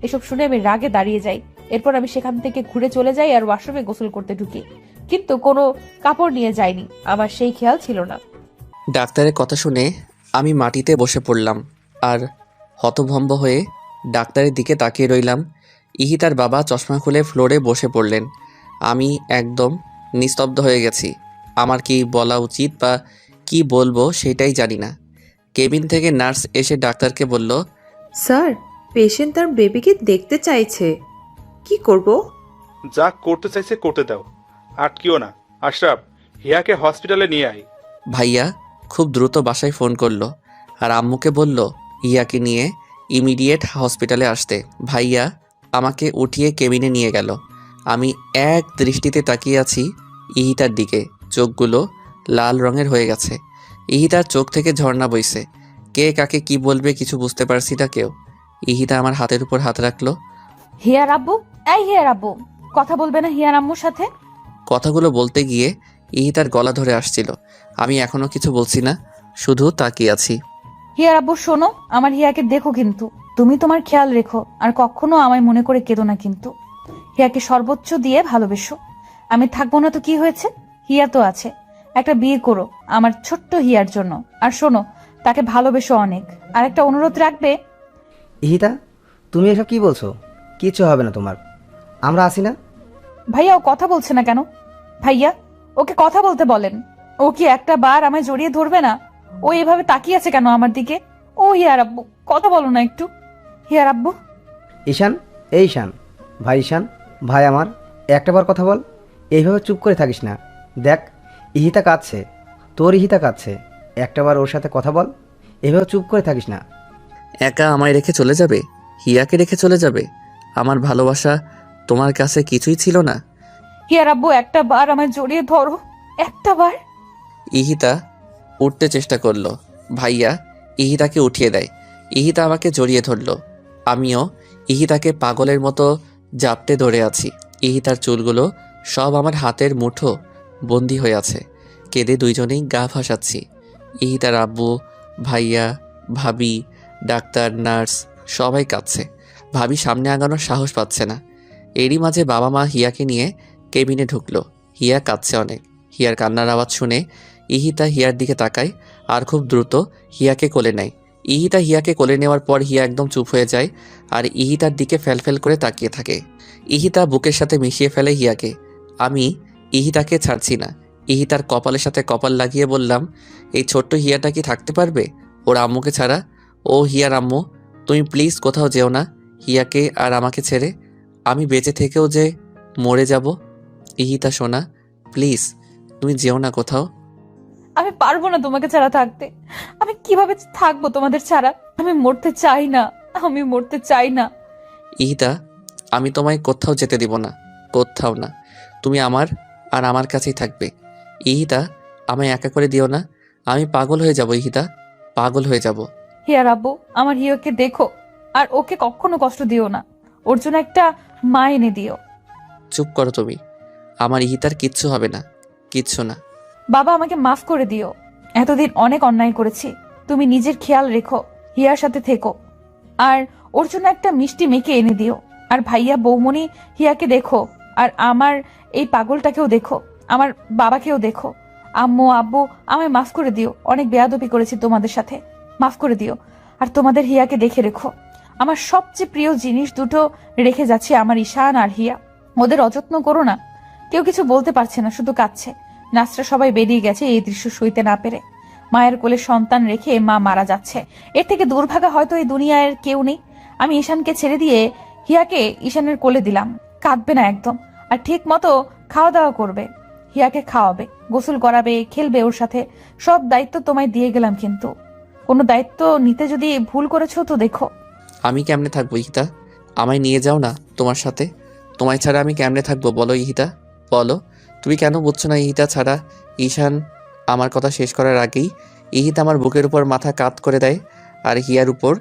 এসব শুনে আমি রাগে দাঁড়িয়ে যাই। এরপর আমি সেখান থেকে ঘুরে চলে যাই আর ওয়াশরুমে গোসল করতে ঢুকি, কিন্তু কোনো কাপড় নিয়ে যাইনি। আমার সেই খেয়াল ছিল না। ডাক্তারের কথা শুনে আমি মাটিতে বসে পড়লাম আর হতভম্ব হয়ে ডাক্তারের দিকে তাকিয়ে রইলাম। ইহিতার বাবা চশমা খুলে ফ্লোরে বসে পড়লেন। আমি একদম নিস্তব্ধ হয়ে গেছি। আমার কি বলা উচিত বা কি বলবো সেটাই জানি না। কেবিন থেকে নার্স এসে ডাক্তারকে বলল, স্যার, পেশেন্ট তার বেবিকে দেখতে চাইছে, কি করব? যা করতে চাইছে করতে দাও, আটকিও না। আশরাফ, হিয়াকে হসপিটালে নিয়ে আয়। ভাইয়া খুব দ্রুত বাসায় ফোন করলো আর আম্মুকে বলল ইয়াকে নিয়ে ইমিডিয়েট হসপিটালে আসতে। ভাইয়া আমাকে উঠিয়ে কেবিনে নিয়ে গেল। আমি এক দৃষ্টিতে তাকিয়ে আছি ইহিতার দিকে। চোখগুলো লাল রঙের হয়ে গেছে। ইহিতার চোখ থেকে ঝর্ণা বইছে। কে কাকে কি বলবে কিছু বুঝতে পারছি না কেউ। ইহিতা আমার হাতের উপর হাত রাখলো। হিয়ার আব্বু, এই হিয়ার আব্বু, কথা বলবে না হিয়ার আম্মুর সাথে? কথাগুলো বলতে গিয়ে ইহিতার গলা ধরে আসছিল। আমি এখনো কিছু বলছি না, শুধু তাকিয়ে আছি। হিয়ার আব্বু শোনো, আমার হিয়াকে দেখো, কিন্তু তুমি তোমার খেয়াল রেখো আর কখনো আমায় মনে করে কেঁদো না। কিন্তু হিয়াকে সর্বোচ্চ দিয়ে ভালোবেসো। আমি থাকবো না তো কি হয়েছে? হিয়া তো আছে। একটা বিয়ে করো আমার ছোট্ট হিয়ার জন্য। আর শোনো, তাকে ভালোবেসো অনেক। আর একটা অনুরোধ রাখবে। ইহিতা, তুমি এসব কি বলছো? কিচ্ছু হবে না তোমার, আমরা আছি না। ভাইয়া ও কথা বলছে না কেন? ভাইয়া ওকে কথা বলতে বলেন। ও কি একটা বার আমায় জড়িয়ে ধরবে না? ও এভাবে তাকিয়ে আছে কেন আমার দিকে? ও হিয়ার আব্বু, কথা বলো না একটু। হিয়ার আব্বু। ঈশান, এই ঈশান, ভাই ঈশান, ভাই আমার, একটাবার কথা বল। এইভাবে চুপ করে থাকিস না। দেখ, ইহিতা কাঁদছে, তোর ইহিতা কাঁদছে। একটাবার ওর সাথে কথা বল। এইভাবে চুপ করে থাকিস না। একা আমায় রেখে চলে যাবে? হিয়াকে রেখে চলে যাবে? আমার ভালোবাসা তোমার কাছে কিছুই ছিল না? হিয়ার আব্বু, একটা বার আমায় জড়িয়ে ধরো, একটা বার। ইহিতা উঠতে চেষ্টা করলো। ভাইয়া ইহিতাকে উঠিয়ে দেয়। ইহিতা আমাকে জড়িয়ে ধরলো। আমিও ইহিতাকে পাগলের মতো জাপটে ধরে আছি। ইহিতার চুলগুলো সব আমার হাতের মুঠো বন্দি হয়ে আছে। কেঁদে দুইজনেই গা ভাসাচ্ছি। ইহিতার আব্বু, ভাইয়া, ভাবি, ডাক্তার, নার্স সবাই কাঁদছে। ভাবি সামনে আগানোর সাহস পাচ্ছে না। এরই মাঝে বাবা মা হিয়াকে নিয়ে কেবিনে ঢুকলো। হিয়া কাঁদছে অনেক। হিয়ার কান্নার আওয়াজ শুনে ইহিতা হিয়ার দিকে তাকায় আর খুব দ্রুত হিয়াকে কোলে নেয়। ইহিতা হিয়াকে কোলে নেওয়ার পর হিয়া একদম চুপ হয়ে যায় আর ইহিতার দিকে ফ্যালফ্যাল করে তাকিয়ে থাকে। ইহিতা বুকের সাথে মিশিয়ে ফেলে হিয়াকে। আমি ইহিতাকে ছাড়ছি না। ইহিতার কপালের সাথে কপাল লাগিয়ে বললাম, এই ছোট্ট হিয়াটা কি থাকতে পারবে ওর আম্মুকে ছাড়া? ও হিয়ার আম্মু, তুমি প্লিজ কোথাও যেও না হিয়াকে আর আমাকে ছেড়ে। আমি বেঁচে থেকেও যে মরে যাব। ইহিতা সোনা, প্লিজ তুমি যেও না কোথাও। আমি পারবো না তোমাকে ছাড়া থাকতে। আমি কিভাবে থাকবো তোমাদের ছাড়া? আমি মরতে চাই না, আমি মরতে চাই না। ইহিতা, আমি তোমায় কোথাও যেতে দিব না, কোথাও না। তুমি আমার আর আমার কাছেই থাকবে। ইহিতা, আমায় একা করে দিও না। আমি পাগল হয়ে যাব ইহিতা, পাগল হয়ে যাব। হিয়ার আব্বু, আমার হিয়াকে দেখো আর ওকে কখনো কষ্ট দিও না। ওর জন্য একটা মা এনে দিও। চুপ করো তুমি। আমার ইহিতার কিচ্ছু হবে না, কিচ্ছু না। বাবা, আমাকে মাফ করে দিও। এতদিন অনেক অন্যায় করেছি। তুমি নিজের খেয়াল রেখো, হিয়ার সাথে থেকো। আর ওর জন্য একটা মিষ্টি মেয়েকে এনে দিও। আর ভাইয়া, বৌমনি, হিয়াকে দেখো। আর আমার এই পাগলটাকেও দেখো, আমার বাবাকেও দেখো। আম্মু, আব্বু, আমায় মাফ করে দিও। অনেক বেয়াদবি করেছি তোমাদের সাথে, মাফ করে দিও। আর তোমাদের হিয়াকে দেখে রেখো। আমার সবচেয়ে প্রিয় জিনিস দুটো রেখে যাচ্ছে, আমার ঈশান আর হিয়া। ওদের অযত্ন করো না। কেউ কিছু বলতে পারছে না, শুধু কাঁদছে। নার্সরা সবাই বেরিয়ে গেছে এই দৃশ্য সইতে না পেরে। মায়ের কোলে সন্তান রেখে মা মারা যাচ্ছে, এর থেকে দুর্ভাগা হয়তো এই দুনিয়ায় কেউ নেই। আমি ঈশানকে ছেড়ে দিয়ে হিয়াকে ঈশানের কোলে দিলাম। কাঁদবে না একদম, আর ঠিক মতো খাওয়া দাওয়া করবে। হিয়াকে খাওয়াবে, গোসল করাবে, খেলবে ওর সাথে। সব দায়িত্ব তোমায় দিয়ে গেলাম, কিন্তু কোনো দায়িত্ব নিতে যদি ভুল করেছো তো দেখো। আমি কেমনে থাকবো ইহিতা? আমায় নিয়ে যাও না তোমার সাথে। তোমায় ছাড়া আমি কেমনে থাকবো বলো ইহিতা, বলো। তুমি কেন বুঝছো না ইহিতা ছাড়া? ঈশান আমার কথা শেষ করার আগেই ইহিতা আমার বুকের উপর মাথা কাত করে দেয় আর হিয়ার উপর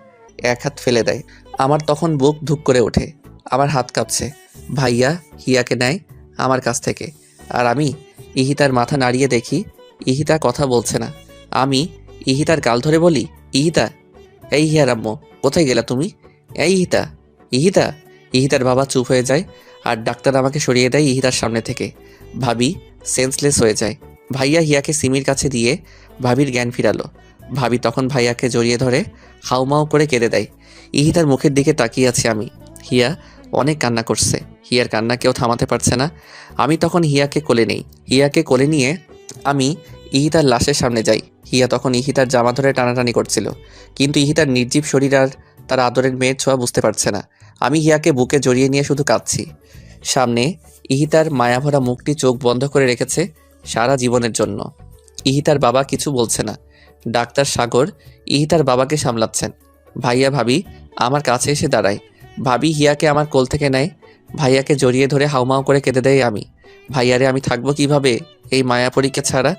এক হাত ফেলে দেয়। আমার তখন বুক ধুক করে ওঠে, আমার হাত কাঁপছে। ভাইয়া হিয়াকে নেয় আমার কাছ থেকে, আর আমি ইহিতার মাথা নাড়িয়ে দেখি ইহিতা কথা বলছে না। আমি ইহিতার গাল ধরে বলি, ইহিতা, এই হিয়ার আম্মু, কোথায় গেলা তুমি? এই ইহিতা, ইহিতা। ইহিতার বাবা চুপ হয়ে যায়, আর ডাক্তার আমাকে সরিয়ে দেয় ইহিতার সামনে থেকে। ভাবি সেন্সলেস হয়ে যায়। ভাইয়া হিয়াকে সিমির কাছে দিয়ে ভাবির জ্ঞান ফিরালো। ভাবি তখন ভাইয়াকে জড়িয়ে ধরে হাউমাউ করে কেঁদে দেয়। ইহিতার মুখের দিকে তাকিয়ে আছি আমি। হিয়া অনেক কান্না করছে, হিয়ার কান্না কেউ থামাতে পারছে না। আমি তখন হিয়াকে কোলে নেই। হিয়াকে কোলে নিয়ে আমি ইহিতার লাশের সামনে যাই। হিয়া তখন ইহিতার জামা ধরে টানাটানি করছিল, কিন্তু ইহিতার নির্জীব শরীর আর তার আদরের মেয়ের ছোঁয়া বুঝতে পারছে না। আমি হিয়াকে বুকে জড়িয়ে নিয়ে শুধু কাঁদছি। সামনে ইহিতার মায়াভরা মুখটি চোখ বন্ধ করে রেখেছে সারা জীবনের জন্য। ইহিতার বাবা কিছু বলছে না। ডাক্তার সাগর ইহিতার বাবাকে সামলাচ্ছেন। ভাইয়া ভাবি আমার কাছে এসে দাঁড়ায়। ভাবি হিয়াকে আমার কোল থেকে নেয়, ভাইয়াকে জড়িয়ে ধরে হাউমাউ করে কেঁদে দেয় আমি। ভাইয়ারে আমি থাকবো কিভাবে এই মায়াপরীকে ছাড়া?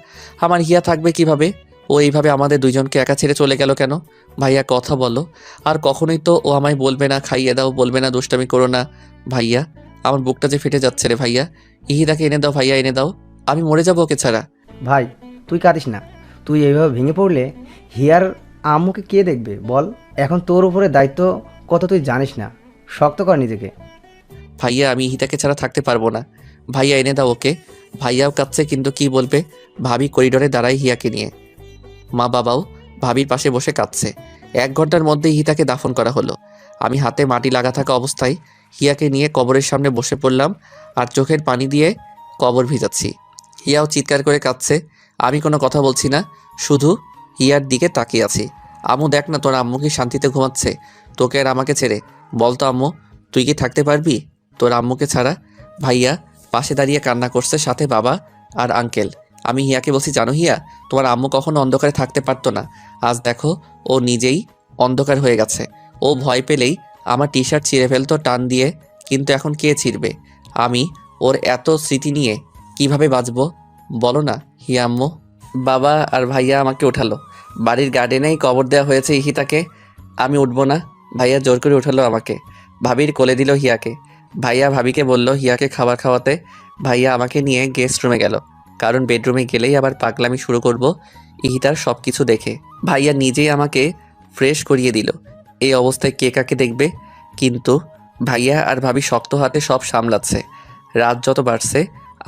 আমার হিয়া থাকবে কিভাবে? ও এইভাবে আমাদের দুইজনকে একা ছেড়ে চলে গেল কেন? ভাইয়া কথা বলো। আর কখনোই তো ও আমায় বলবে না খাইয়ে দাও, বলবে না দুষ্টামি করো না। ভাইয়া আমার বুকটা যে ফেটে যাচ্ছে রে ভাইয়া। ইহিতাকে এনে দাও ভাইয়া, এনে দাও। আমি মরে যাবো ওকে ছাড়া। ভাই তুই কাঁদিস না। তুই এইভাবে ভেঙে পড়লে হিয়ার আম্মুকে কে দেখবে বল? এখন তোর উপরে দায়িত্ব কত তুই জানিস না। শক্ত কর নিজেকে। ভাইয়া আমি ইহিতাকে ছাড়া থাকতে পারবো না। ভাইয়া এনে দাও ওকে। ভাইয়াও কাঁদছে, কিন্তু কি বলবে? ভাবি করিডোরে দাঁড়ায় হিয়াকে নিয়ে। মা বাবাও ভাবির পাশে বসে কাঁদছে। 1 ঘন্টার মধ্যে ইহিতাকে দাফন করা হলো। আমি হাতে মাটি লাগা থাকা অবস্থায় হিয়াকে নিয়ে কবরের সামনে বসে পড়লাম, আর চোখের পানি দিয়ে কবর ভিজাচ্ছি। হিয়াও চিৎকার করে কাঁদছে। আমি কোনো কথা বলছি না, শুধু হিয়ার দিকে তাকিয়ে আছি। আম্মু দেখ না, তোর আম্মু কি শান্তিতে ঘুমাচ্ছে তোকে আর আমাকে ছেড়ে? বল তো আম্মু, তুই কি থাকতে পারবি তোর আম্মুকে ছাড়া? ভাইয়া পাশে দাঁড়িয়ে কান্না করছে, সাথে বাবা আর আঙ্কেল। আমি হিয়াকে বলছি, জানো হিয়া, তোমার আম্মু কখনো অন্ধকারে থাকতে পারতো না। আজ দেখো ও নিজেই অন্ধকার হয়ে গেছে। ও ভয় পেলেই আমার টি শার্ট ছিঁড়ে ফেলতো টান দিয়ে, কিন্তু এখন কে ছিঁড়বে? আমি ওর এত স্মৃতি নিয়ে কিভাবে বাঁচবো বলো না হিয়া আম্মু? বাবা আর ভাইয়া আমাকে উঠালো। বাড়ির গার্ডেনেই কবর দেওয়া হয়েছে ইহিতাকে। আমি উঠবো না। ভাইয়া জোর করে উঠালো আমাকে, ভাবির কোলে দিল হিয়াকে। ভাইয়া ভাবিকে বলল হিয়াকে খাবার খাওয়াতে। ভাইয়া আমাকে নিয়ে গেস্ট রুমে গেল, কারণ বেডরুমে গেলেই আবার পাগলামি শুরু করব ইহিতার সব কিছু দেখে। ভাইয়া নিজেই আমাকে ফ্রেশ করিয়ে দিল। এই অবস্থায় কে কাকে দেখবে? কিন্তু ভাইয়া আর ভাবি শক্ত হাতে সব সামলাচ্ছে। রাত যত বাড়ছে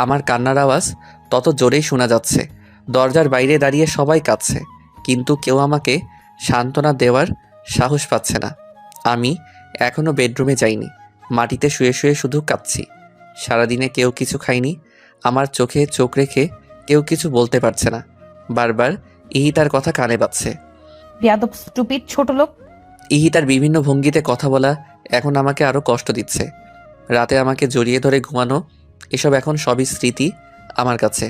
আমার কান্নার আওয়াজ তত জোরেই শোনা যাচ্ছে। দরজার বাইরে দাঁড়িয়ে সবাই কাঁদছে, কিন্তু কেউ আমাকে সান্ত্বনা দেওয়ার সাহস পাচ্ছে না। আমি এখনও বেডরুমে যাইনি, মাটিতে শুয়ে শুয়ে শুধু কাঁদছি। সারাদিনে কেউ কিছু খায়নি, আমার চোখে চোখ রেখে কেউ কিছু বলতে পারছে না। বারবার ইহিতার কথা কানে বাজছে। বেয়াদব স্টুপিড ছোট লোক। ইহিতার বিভিন্ন ভঙ্গিতে কথা বলা এখন আমাকে আরও কষ্ট দিচ্ছে। রাতে আমাকে জড়িয়ে ধরে ঘুমানো, এসব এখন সবই স্মৃতি আমার কাছে।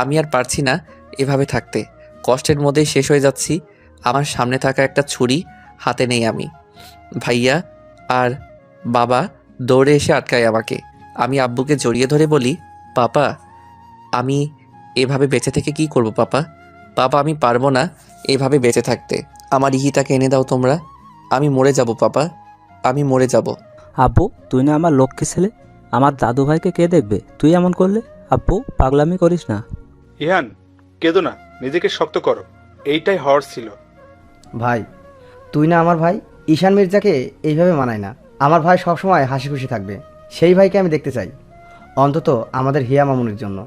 আমি আর পারছি না এভাবে থাকতে। কষ্টের মধ্যেই শেষ হয়ে যাচ্ছি। আমার সামনে থাকা একটা ছুরি হাতে নেই আমি। ভাইয়া আর বাবা দৌড়ে এসে আটকায় আমাকে। আমি আব্বুকে জড়িয়ে ধরে বলি, পাপা আমি এভাবে বেঁচে থেকে কি করব পাপা? পাপা আমি পারবো না এভাবে বেঁচে থাকতে। আমার ইহিতাকে এনে দাও তোমরা। আমি মরে যাব পাপা, আমি মরে যাব। আব্বু তুই না আমার লক্ষ্মী ছেলে, আমার দাদু ভাইকে কে দেখবে তুই এমন করলে? আব্বু পাগলামি করিস না। ইহান কেঁদো না, নিজেকে শক্ত করো, এইটাই হওয়ার ছিল। ভাই তুই না আমার ভাই। ঈশান মির্জাকে এইভাবে মানায় না। আমার ভাই সবসময় হাসি খুশি থাকবে, সেই ভাইকে আমি দেখতে চাই, অন্তত আমাদের হিয়া মামুনির জন্য।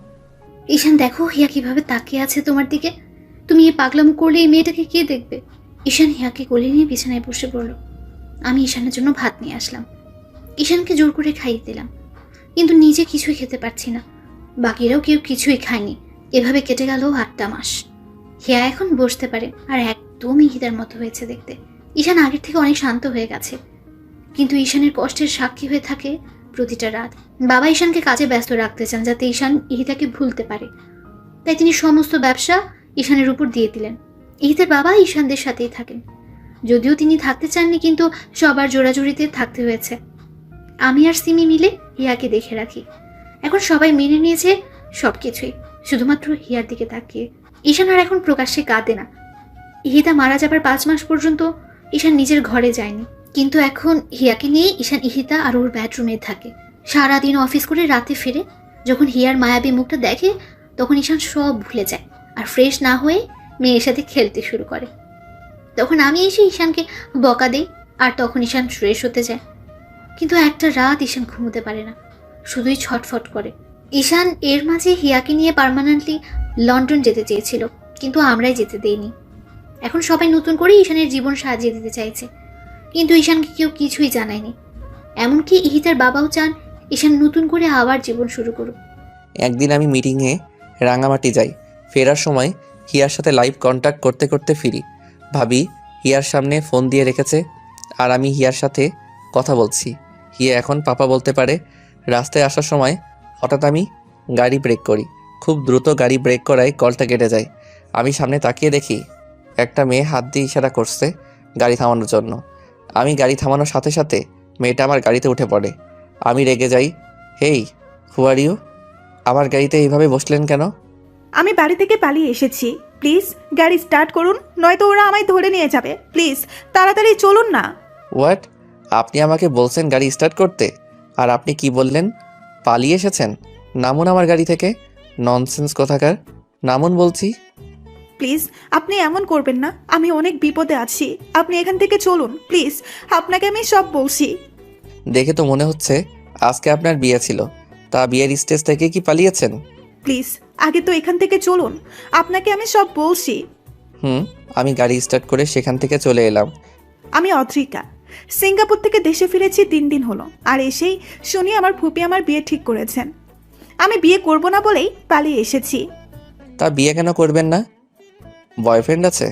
ঈশান দেখো হিয়া কিভাবে তাকিয়ে আছে তোমার দিকে। তুমি এই পাগলামো করলে এই মেয়েটাকে কে দেখবে? ঈশান হিয়াকে কোলে নিয়ে বিছানায় বসে পড়ল। আমি ঈশানের জন্য ভাত নিয়ে আসলাম। ঈশানকে জোর করে খাইয়ে দিলাম, কিন্তু নিজে কিছুই খেতে পারছি না। বাকিরাও কেউ কিছুই খায়নি। এভাবে কেটে গেল 8টা মাস। হিয়া এখন বসতে পারে, আর একদমই হিতার মতো হয়েছে দেখতে। ঈশান আগের থেকে অনেক শান্ত হয়ে গেছে, কিন্তু ঈশানের কষ্টের সাক্ষী হয়ে থাকে প্রতিটা রাত। বাবা ঈশানকে কাজে ব্যস্ত রাখতে চান, যাতে ঈশান ইহিতাকে ভুলতে পারে। তাই তিনি সমস্ত ব্যবসা ঈশানের উপর দিয়ে দিলেন। ইহিতের বাবা ঈশানদের সাথেই থাকেন, যদিও তিনি থাকতে চাননি, কিন্তু সবার জোড়াজুড়িতে থাকতে হয়েছে। আমি আর সিমি মিলে হিয়াকে দেখে রাখি। এখন সবাই মেনে নিয়েছে সবকিছুই, শুধুমাত্র হিয়ার দিকে তাকিয়ে। ঈশান আর এখন প্রকাশ্যে কাঁদে না। ইহিতা মারা যাবার 5 মাস পর্যন্ত ঈশান নিজের ঘরে যায়নি, কিন্তু এখন হিয়াকে নিয়ে ঈশান ইহিতা আর ওর বেডরুমে থাকে। সারাদিন অফিস করে রাতে ফিরে যখন হিয়ার মায়াবী মুখটা দেখে তখন ঈশান সব ভুলে যায় আর ফ্রেশ না হয়ে মেয়ের সাথে খেলতে শুরু করে। তখন আমি এসে ঈশানকে বকা দিই আর তখন ঈশান ফ্রেশ হতে যায়। কিন্তু একটা রাত ঈশান ঘুমোতে পারে না, শুধুই ছটফট করে। ঈশান এর মাঝে হিয়াকে নিয়ে পার্মানেন্টলি লন্ডন যেতে চেয়েছিল, কিন্তু আমরাই যেতে দেইনি। এখন সবাই নতুন করে ঈশানের জীবন সাজিয়ে দিতে চাইছে, কিন্তু ঈশানকে কেউ কিছুই জানায়নি। এমনকি ইহিতার বাবাও চান ঈশান নতুন করে আবার জীবন শুরু করুক। একদিন আমি মিটিংয়ে রাঙামাটি যাই। ফেরার সময় হিয়ার সাথে লাইভ কন্ট্যাক্ট করতে করতে ফিরি। ভাবি হিয়ার সামনে ফোন দিয়ে রেখেছে আর আমি হিয়ার সাথে কথা বলছি। হিয়া এখন পাপা বলতে পারে। রাস্তায় আসার সময় হঠাৎ আমি গাড়ি ব্রেক করি। খুব দ্রুত গাড়ি ব্রেক করায় কলটা কেটে যায়। আমি সামনে তাকিয়ে দেখি একটা মেয়ে হাত দিয়ে ইশারা করছে গাড়ি থামানোর জন্য। আমি গাড়ি থামানোর সাথে সাথে মেয়েটা আমার গাড়িতে উঠে পড়ে। আমি রেগে যাই, হেই হু আর ইউ, আমার গাড়িতে এইভাবে বসলেন কেন? আমি বাড়ি থেকে পালিয়ে এসেছি, প্লিজ গাড়ি স্টার্ট করুন, নয়তো ওরা আমায় ধরে নিয়ে যাবে। প্লিজ তাড়াতাড়ি চলুন না। হোয়াট? আপনি আমাকে বলছেন গাড়ি স্টার্ট করতে, আর আপনি কি বললেন? পালিয়ে এসেছেন? নামুন আমার গাড়ি থেকে। ননসেন্স কোথাকার, নামুন বলছি। প্লিজ আপনি এমন করবেন না, আমি অনেক বিপদে আছি, আপনি এখান থেকে চলুন প্লিজ, আপনাকে আমি সব বলছি। দেখে তো মনে হচ্ছে আজকে আপনার বিয়ে ছিল, তা বিয়ের স্টেজ থেকে কি পালিয়েছেন? প্লিজ আগে তো এখান থেকে চলুন, আপনাকে আমি সব বলছি। আমি গাড়ি স্টার্ট করে সেখান থেকে চলে এলাম। আমি অদ্রিকা, সিঙ্গাপুর থেকে দেশে ফিরেছি 3 দিন হলো, আর এসেই শুনি আমার ফুপি আমার বিয়ে ঠিক করেছেন। আমি বিয়ে করব না বলেই পালিয়ে এসেছি। তা বিয়ে কেন করবেন না? বয়ফ্রেন্ড আছে?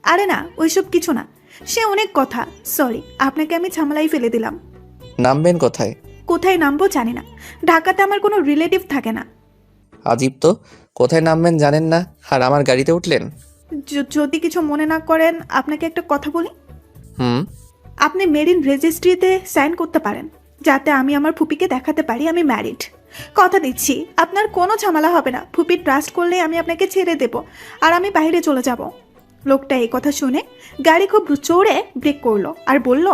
আরে না, ওইসব কিছু না, সে অনেক কথা। সরি, আপনাকে আমি ঝামেলাই ফেলে দিলাম। নামবেন কোথায়? কোথায় নামবো জানি না, ঢাকাতে আমার কোনো রিলেটিভ থাকে না। আজীব তো, কোথায় নামবেন জানেন না আর আমার গাড়িতে উঠলেন। যদি কিছু মনে না করেন আপনাকে একটা কথা বলি। হুম। আপনি মেরিন রেজিস্ট্রিতে সাইন করতে পারেন, যাতে আমি আমার ফুপিকে দেখাতে পারি আমি ম্যারিড। কথা দিচ্ছি আপনার কোনো ঝামেলা হবে না, ফুপি ট্রাস্ট করলে আমি আপনাকে ছেড়ে দেব আর আমি বাইরে চলে যাব। লোকটা এই কথা শুনে গাড়ি খুব জোরে ব্রেক করলো আর বলল,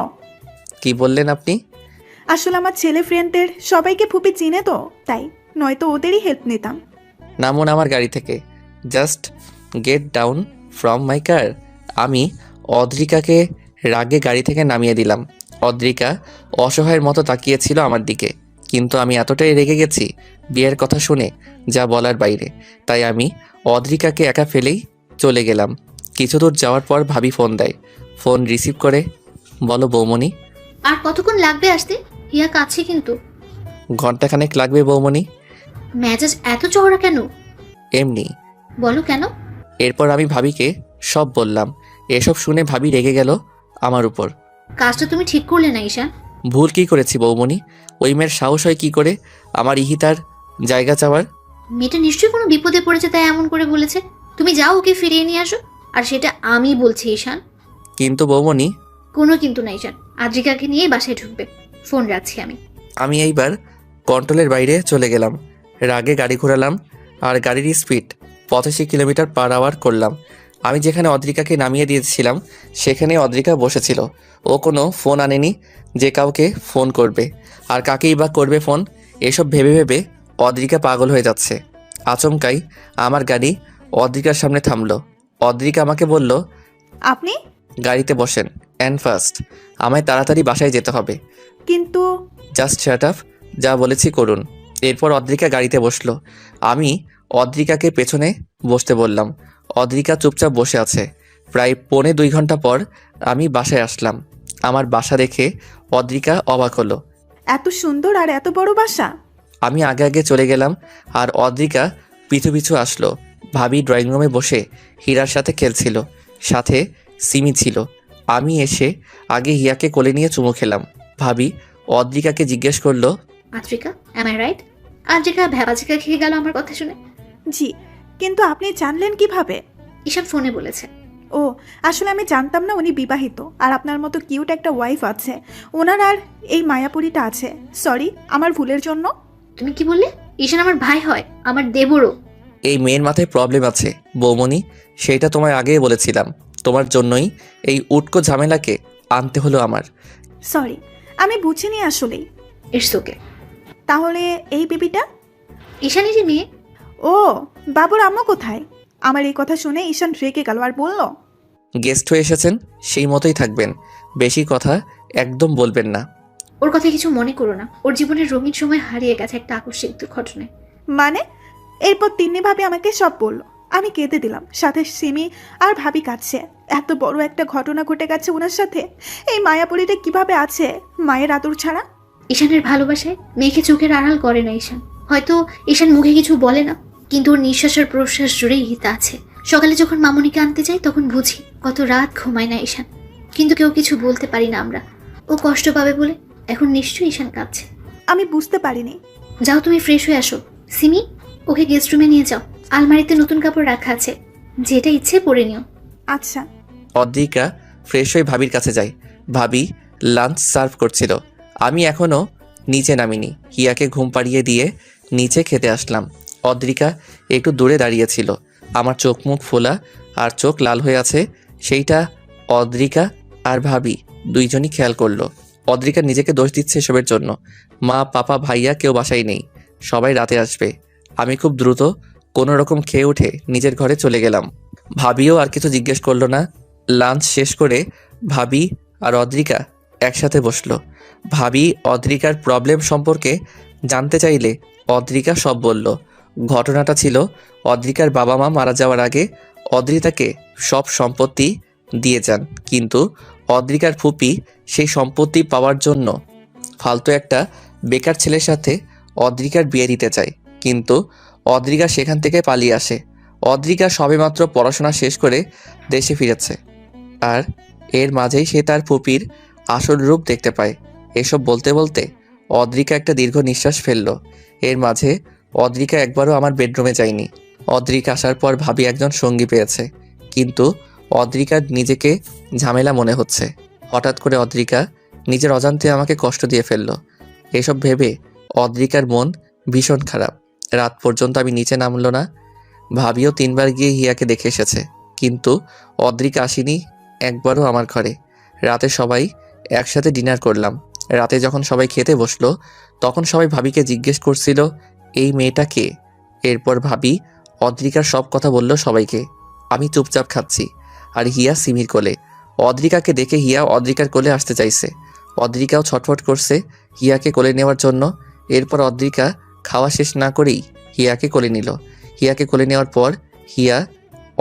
কি বললেন আপনি? আসলে আমার ছেলে ফ্রেন্ডদের সবাইকে ফুপি চিনে তো, তাই, নয়তো ওদেরই হেল্প নিতাম। নামুন আমার গাড়ি থেকে, just get down from my car. আমি অদ্রিকাকে রাগে গাড়ি থেকে নামিয়ে দিলাম। অদ্রিকা অসহায়ের মতো তাকিয়েছিল আমার দিকে, কিন্তু আমি এতটাই রেগে গেছি বিয়ের কথা শুনে, যা বলার বাইরে। তাই আমি অদ্রিকাকে একা ফেলেই চলে গেলাম। কিছু দূর যাওয়ার পর ভাবি ফোন দেয়। ফোন রিসিভ করে বলো, বৌমণি। আর কতক্ষণ লাগবে আসতে? হিয়া কাছে কিন্তু। ঘন্টাখানেক লাগবে বৌমণি। মেজাজ এত চওড়া কেন? এমনি। বলো কেন? এরপর আমি ভাবিকে সব বললাম। এসব শুনে ভাবি রেগে গেল আমার উপর। কাজটা তুমি ঠিক করলে না ঈশান। ভুল কি করেছি বৌমণি? ওই মেয়ের সাহস হয় কি করে আমার ইহিতার জায়গা চাওয়ার? মেয়েটা নিশ্চয়ই কোনো বিপদে পড়েছে তাই এমন করে বলেছে। তুমি যাও, ওকে ফিরিয়ে নিয়ে আসো। আর সেটা আমি বলছি ঈশান। কিন্তু বৌমণি। কোনো কিন্তু না ঈশান, আদ্রিকাকে নিয়ে বাসায় ঢুকবে। ফোন রাখছি আমি। আমি এইবার কন্ট্রোলের বাইরে চলে গেলাম। রাগে গাড়ি ঘোরালাম আর গাড়ির স্পিড 85 কিলোমিটার পার আওয়ার করলাম। আমি যেখানে অদ্রিকাকে নামিয়ে দিয়েছিলাম সেখানে অদ্রিকা বসেছিল। ও কোনো ফোন আনেনি যে কাউকে ফোন করবে, আর কাকেই বা করবে ফোন। এসব ভেবে ভেবে অদ্রিকা পাগল হয়ে যাচ্ছে। আচমকাই আমার গাড়ি অদ্রিকার সামনে থামলো। অদ্রিকা আমাকে বলল, আপনি গাড়িতে বসেন অ্যান্ড ফার্স্ট, আমায় তাড়াতাড়ি বাসায় যেতে হবে। কিন্তু জাস্ট শাট আপ, যা বলেছি করুন। এরপর অদ্রিকা গাড়িতে বসলো। আমি অদ্রিকাকে পেছনে বসতে বললাম। অদ্রিকা চুপচাপ বসে আছে। প্রায় 2.25 ঘন্টা পর আমি বাসায় আসলাম। আমার বাসা দেখে অদ্রিকা অবাক হলো। এত সুন্দর আর এত বড় বাসা। আমি আগে আগে চলে গেলাম আর অদ্রিকা পিছু পিছু আসলো। ভাবি ড্রয়িং রুমে বসে হীরার সাথে খেলছিল, সাথে সিমি ছিল। আমি এসে আগে হিয়াকে কোলে নিয়ে চুমু খেলাম। ভাবি অদ্রিকাকে জিজ্ঞেস করলো, আদ্রিকা, অ্যাম আই রাইট? আদ্রিকা ভ্যাবাচিকা খেয়ে গেল আমার কথা শুনে। জি, কিন্তু আপনি জানলেন কিভাবে? ঈশান ফোনে বলেছে। ও, আসলে আমি জানতাম না উনি বিবাহিত আর আপনার মতো কিউট একটা ওয়াইফ আছে। ওনার আর এই মায়াপুরীটা আছে। সরি আমার ভুলের জন্য। তুমি কি বললে? ঈশান আমার ভাই হয়, আমার দেবরও। এই মেয়ের মাথায় প্রবলেম আছে বৌমণি, সেইটা তোমায় আগেই বলেছিলাম। তোমার জন্যই এই উটকো ঝামেলাকে আনতে হলো আমার। সরি, আমি বুঝিনি আসলেই। It's okay. তাহলে এই বেবিটা? ঈশানেরই মেয়ে। ও, বাবুর আম্মু কোথায়? আমার এই কথা শুনে ঈশান রেগে গেল আর বলল, গেস্ট হয়ে এসেছেন, সেই মতোই থাকবেন, বেশি কথা একদম বলবেন না। ওর কথা কিছু মনে করো না, ওর জীবনের রঙিন সময় হারিয়ে গেছে একটা আকস্মিক দুর্ঘটনায়। মানে? এরপর তিন্নি ভাবি আমাকে সব বলল। আমি কেঁদে দিলাম, সাথে সিমি আর ভাবি কাঁদছে। এত বড় একটা ঘটনা ঘটে গেছে ওনার সাথে। এই মায়াপুরীটা কিভাবে আছে মায়ের আদর ছাড়া? ঈশানের ভালোবাসায় মেয়েকে চোখের আড়াল করে না ঈশান। হয়তো ঈশান মুখে কিছু বলে না, কিন্তু ওর নিঃশ্বাস আর প্রশ্বাস জুড়েই হিতা আছে। সকালে যখন মামুনিকে আনতে যাই তখন বুঝি কত রাত ঘুমায় না ঈশান, কিন্তু কেউ কিছু বলতে পারি না আমরা। ও কষ্ট পাবে বলে এখন নিশ্চয়ই ঈশান কাঁদছে। আমি বুঝতে পারিনি। যাও তুমি ফ্রেশ হয়ে আসো। সিমি, ওকে গেস্ট রুমে নিয়ে যাও, আলমারিতে নতুন কাপড় রাখা আছে, যেটা ইচ্ছে পরে নিও। আচ্ছা। অদ্রিকা ফ্রেশ হয়ে ভাবির কাছে যায়। ভাবি লাঞ্চ সার্ভ করছিল। আমি এখনও নিচে নামিনি। হিয়াকে ঘুম পাড়িয়ে দিয়ে নিচে খেতে আসলাম। অদ্রিকা একটু দূরে দাঁড়িয়েছিল। আমার চোখ মুখ ফোলা আর চোখ লাল হয়ে আছে, সেইটা অদ্রিকা আর ভাবি দুইজনই খেয়াল করলো। অদ্রিকা নিজেকে দোষ দিচ্ছে এসবের জন্য। মা, পাপা, ভাইয়া কেউ বাসায় নেই, সবাই রাতে আসবে। আমি খুব দ্রুত কোনো রকম খেয়ে উঠে নিজের ঘরে চলে গেলাম। ভাবিও আর কিছু জিজ্ঞেস করলো না। লাঞ্চ শেষ করে ভাবি আর অদ্রিকা একসাথে বসলো। ভাবি অদ্রিকার প্রবলেম সম্পর্কে জানতে চাইলে অদ্রিকা সব বলল। ঘটনাটা ছিল, অদ্রিকার বাবা মা মারা যাওয়ার আগে অদ্রিতাকে সব সম্পত্তি দিয়ে যান, কিন্তু অদ্রিকার ফুপি সেই সম্পত্তি পাওয়ার জন্য ফালতু একটা বেকার ছেলের সাথে অদ্রিকার বিয়ে দিতে চায়, কিন্তু অদ্রিকা সেখান থেকে পালিয়ে আসে। অদ্রিকা সবেমাত্র পড়াশোনা শেষ করে দেশে ফিরেছে, আর এর মাঝেই সে তার ফুপির আসল রূপ দেখতে পায়। এসব বলতে বলতে অদ্রিকা একটা দীর্ঘ নিঃশ্বাস ফেলল। এর মাঝে অদ্রিকা একবারও আমার বেডরুমে যায়নি। অদ্রিকা আসার পর ভাবি একজন সঙ্গী পেয়েছে, কিন্তু অদ্রিকার নিজেকে ঝামেলা মনে হচ্ছে। হঠাৎ করে অদ্রিকা নিজের অজান্তে আমাকে কষ্ট দিয়ে ফেলল। এসব ভেবে অদ্রিকার মন ভীষণ খারাপ। রাত পর্যন্ত আমি নিচে নামলো না। ভাবিও 3বার গিয়ে হিয়াকে দেখে এসেছে, কিন্তু অদ্রিকা আসেনি একবারও আমার ঘরে। রাতে সবাই একসাথে ডিনার করলাম। রাতে যখন সবাই খেতে বসলো তখন সবাই ভাবিকে জিজ্ঞেস করছিল, এই মেয়েটা কে? এরপর ভাবি অদ্রিকার সব কথা বলল সবাইকে। আমি চুপচাপ খাচ্ছি, আর হিয়া সিমির কোলে। অদ্রিকাকে দেখে হিয়া অদ্রিকার কোলে আসতে চাইছে। অদ্রিকাও ছটফট করছে হিয়াকে কোলে নেওয়ার জন্য। এরপর অদ্রিকা খাওয়া শেষ না করেই হিয়াকে কোলে নিল। হিয়াকে কোলে নেওয়ার পর হিয়া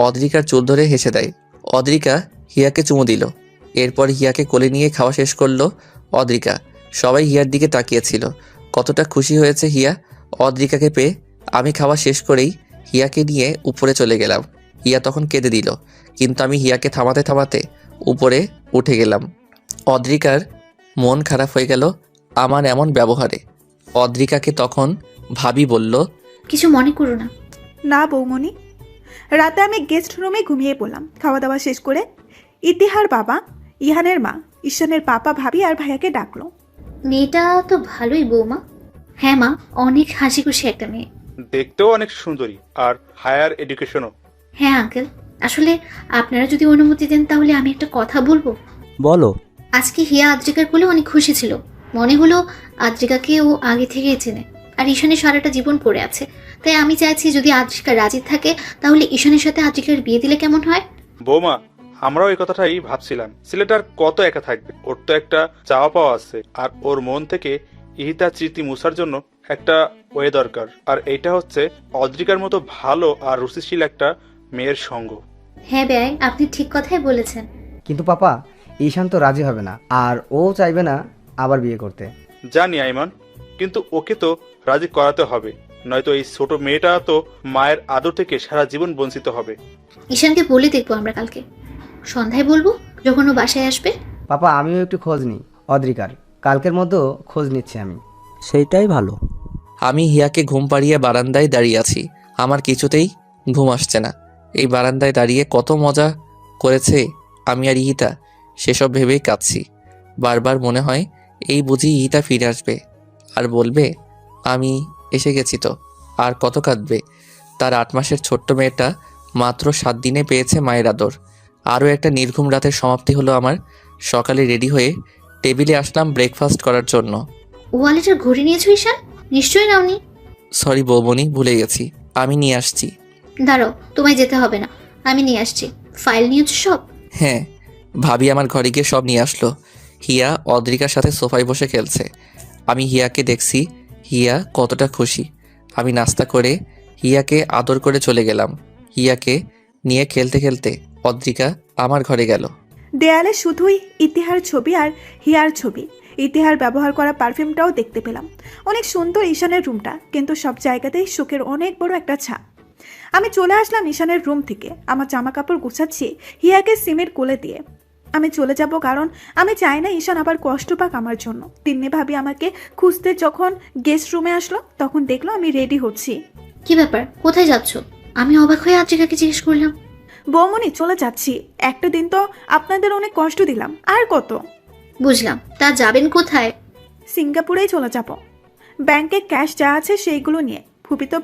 অদ্রিকার চুল ধরে হেসে দেয়। অদ্রিকা হিয়াকে চুমু দিল। এরপর হিয়াকে কোলে নিয়ে খাওয়া শেষ করলো অদ্রিকা। সবাই হিয়ার দিকে তাকিয়েছিল। কতটা খুশি হয়েছে হিয়া অদ্রিকাকে পেয়ে। আমি খাওয়া শেষ করেই হিয়াকে নিয়ে উপরে চলে গেলাম। হিয়া তখন কেঁদে দিল, কিন্তু আমি হিয়াকে থামাতে থামাতে উপরে উঠে গেলাম। অদ্রিকার মন খারাপ হয়ে গেল আমার এমন ব্যবহারে। অদ্রিকাকে তখন ভাবি বলল, কিছু মনে করো না। না বৌমনি। রাতে আমি গেস্ট রুমে ঘুমিয়ে পড়লাম। খাওয়া দাওয়া শেষ করে ইতিহার বাবা, ইহানের মা, ঈশানের পাপা, ভাবি আর ভাইয়াকে ডাকলো। মেয়েটা তো ভালোই বৌমা। হ্যাঁ মা, অনেক হাসি খুশি একটা মেয়ে। দেখতেও অনেক সুন্দরী, আর হায়ার এডুকেশনও। হ্যাঁ আঙ্কেল, আসলে আপনারা যদি অনুমতি দেন তাহলে আমি একটা কথা বলবো। বলো। আজকে হিয়া আদ্রিকার কোলে অনেক খুশি ছিল। মনে হলো আদ্রিকাকে ও আগে থেকেই চেনে, আর ঈশানের সারাটা জীবন পড়ে আছে। তাই আমি চাইছি যদি আদ্রিকা রাজি থাকে তাহলে ঈশানের সাথে আদ্রিকার বিয়ে দিলে কেমন হয়? বৌমা, আমরাও এই কথাটাই ভাবছিলাম। ছেলেটার কত একা থাকবে, ওর তো একটা চাওয়া পাওয়া আছে, আর ওর মন থেকে ইহিতা স্মৃতি মুছার জন্য একটা ওয়ে দরকার। আর এইটা হচ্ছে অদ্রিকার মতো ভালো আর রুচিশীল একটা মেয়ের সঙ্গ। হ্যাঁ ব্যয়, আপনি ঠিক কথাই বলেছেন। কিন্তু পাপা, ঈশান তো রাজি হবে না, আর ও চাইবে না আবার বিয়ে করতে। জানি আইমান, কিন্তু ওকে তো রাজি করাতে হবে, নয়তো এই ছোট মেয়েটা তো মায়ের আদর থেকে সারা জীবন বঞ্চিত হবে। ঈশানকে বলে দেখবো আমরা কালকে সন্ধ্যায় বলবো যখন ও বাসায় আসবে। পাপা, আমিও একটু খোঁজ নিই অদ্রিকার। কালকের মতো খোঁজ নিচ্ছি আমি। সেইটাই ভালো। আমি হিয়াকে ঘুম পাড়িয়ে বারান্দায় দাঁড়িয়ে আছি। আমার কিছুতেই ঘুম আসছে না। এই বারান্দায় দাঁড়িয়ে কত মজা করেছে আমি আর ইহিতা, সেসব ভেবেই কাঁদছি। বারবার মনে হয় এই বুঝি ইহিতা ফিরে আসবে আর বলবে আমি এসে গেছি। তো আর কত কাঁদবে। তার 8 মাসের ছোট্ট মেয়েটা মাত্র 7 দিনে পেয়েছে মায়ের আদর, আরও একটা নির্ঘুম রাতের সমাপ্তি হলো আমার। সকালে রেডি হয়ে টেবিলে আসলাম ব্রেকফাস্ট করার জন্য। ওয়ালেটের ঘড়ি নিয়েছো ঈশান? নিশ্চয়ই নাওনি। সরি বৌমনি, ভুলে গেছি, আমি নিয়ে আসছি। দাঁড়াও, তোমায় যেতে হবে না, আমি নিয়ে আসছি। ফাইল নিয়েছো সব? হ্যাঁ, ভাবি আমার ঘরে গিয়ে সব নিয়ে আসলো। হিয়া অদ্রিকার সাথে সোফায় বসে খেলছে। আমি হিয়াকে দেখছি, হিয়া কতটা খুশি। আমি নাস্তা করে হিয়াকে আদর করে চলে গেলাম। হিয়াকে নিয়ে খেলতে খেলতে অদ্রিকা আমার ঘরে গেল। দেয়ালে শুধুই ইতিহার ছবি আর হিয়ার ছবি। ইতিহার ব্যবহার করা পারফিউমটাও দেখতে পেলাম। অনেক সুন্দর ঈশানের রুমটা, কিন্তু সব জায়গাতেই শোকের অনেক বড় একটা ছাপ। আমি চলে আসলাম ঈশানের রুম থেকে। আমার জামা কাপড় গুছাচ্ছি হিয়াকে সিমের কোলে দিয়ে। আমি চলে যাব, কারণ আমি চাই না ঈশান আবার কষ্ট পাক আমার জন্য। তিন্নি ভাবি আমাকে খুঁজতে যখন গেস্ট রুমে আসলো, তখন দেখলো আমি রেডি হচ্ছি। কি ব্যাপার, কোথায় যাচ্ছ? আমি অবাক হয়ে আদ্রিকাকে জিজ্ঞেস করলাম। বৌমনি, চলে যাচ্ছি। একটা দিন তো আপনাদের অনেক কষ্ট দিলাম, আর কত। বুঝলাম, তা যাবেন কোথায়? সিঙ্গাপুরেই চলে যাব। ব্যাংকে ক্যাশ যা আছে সেইগুলো নিয়ে। ফুপি তো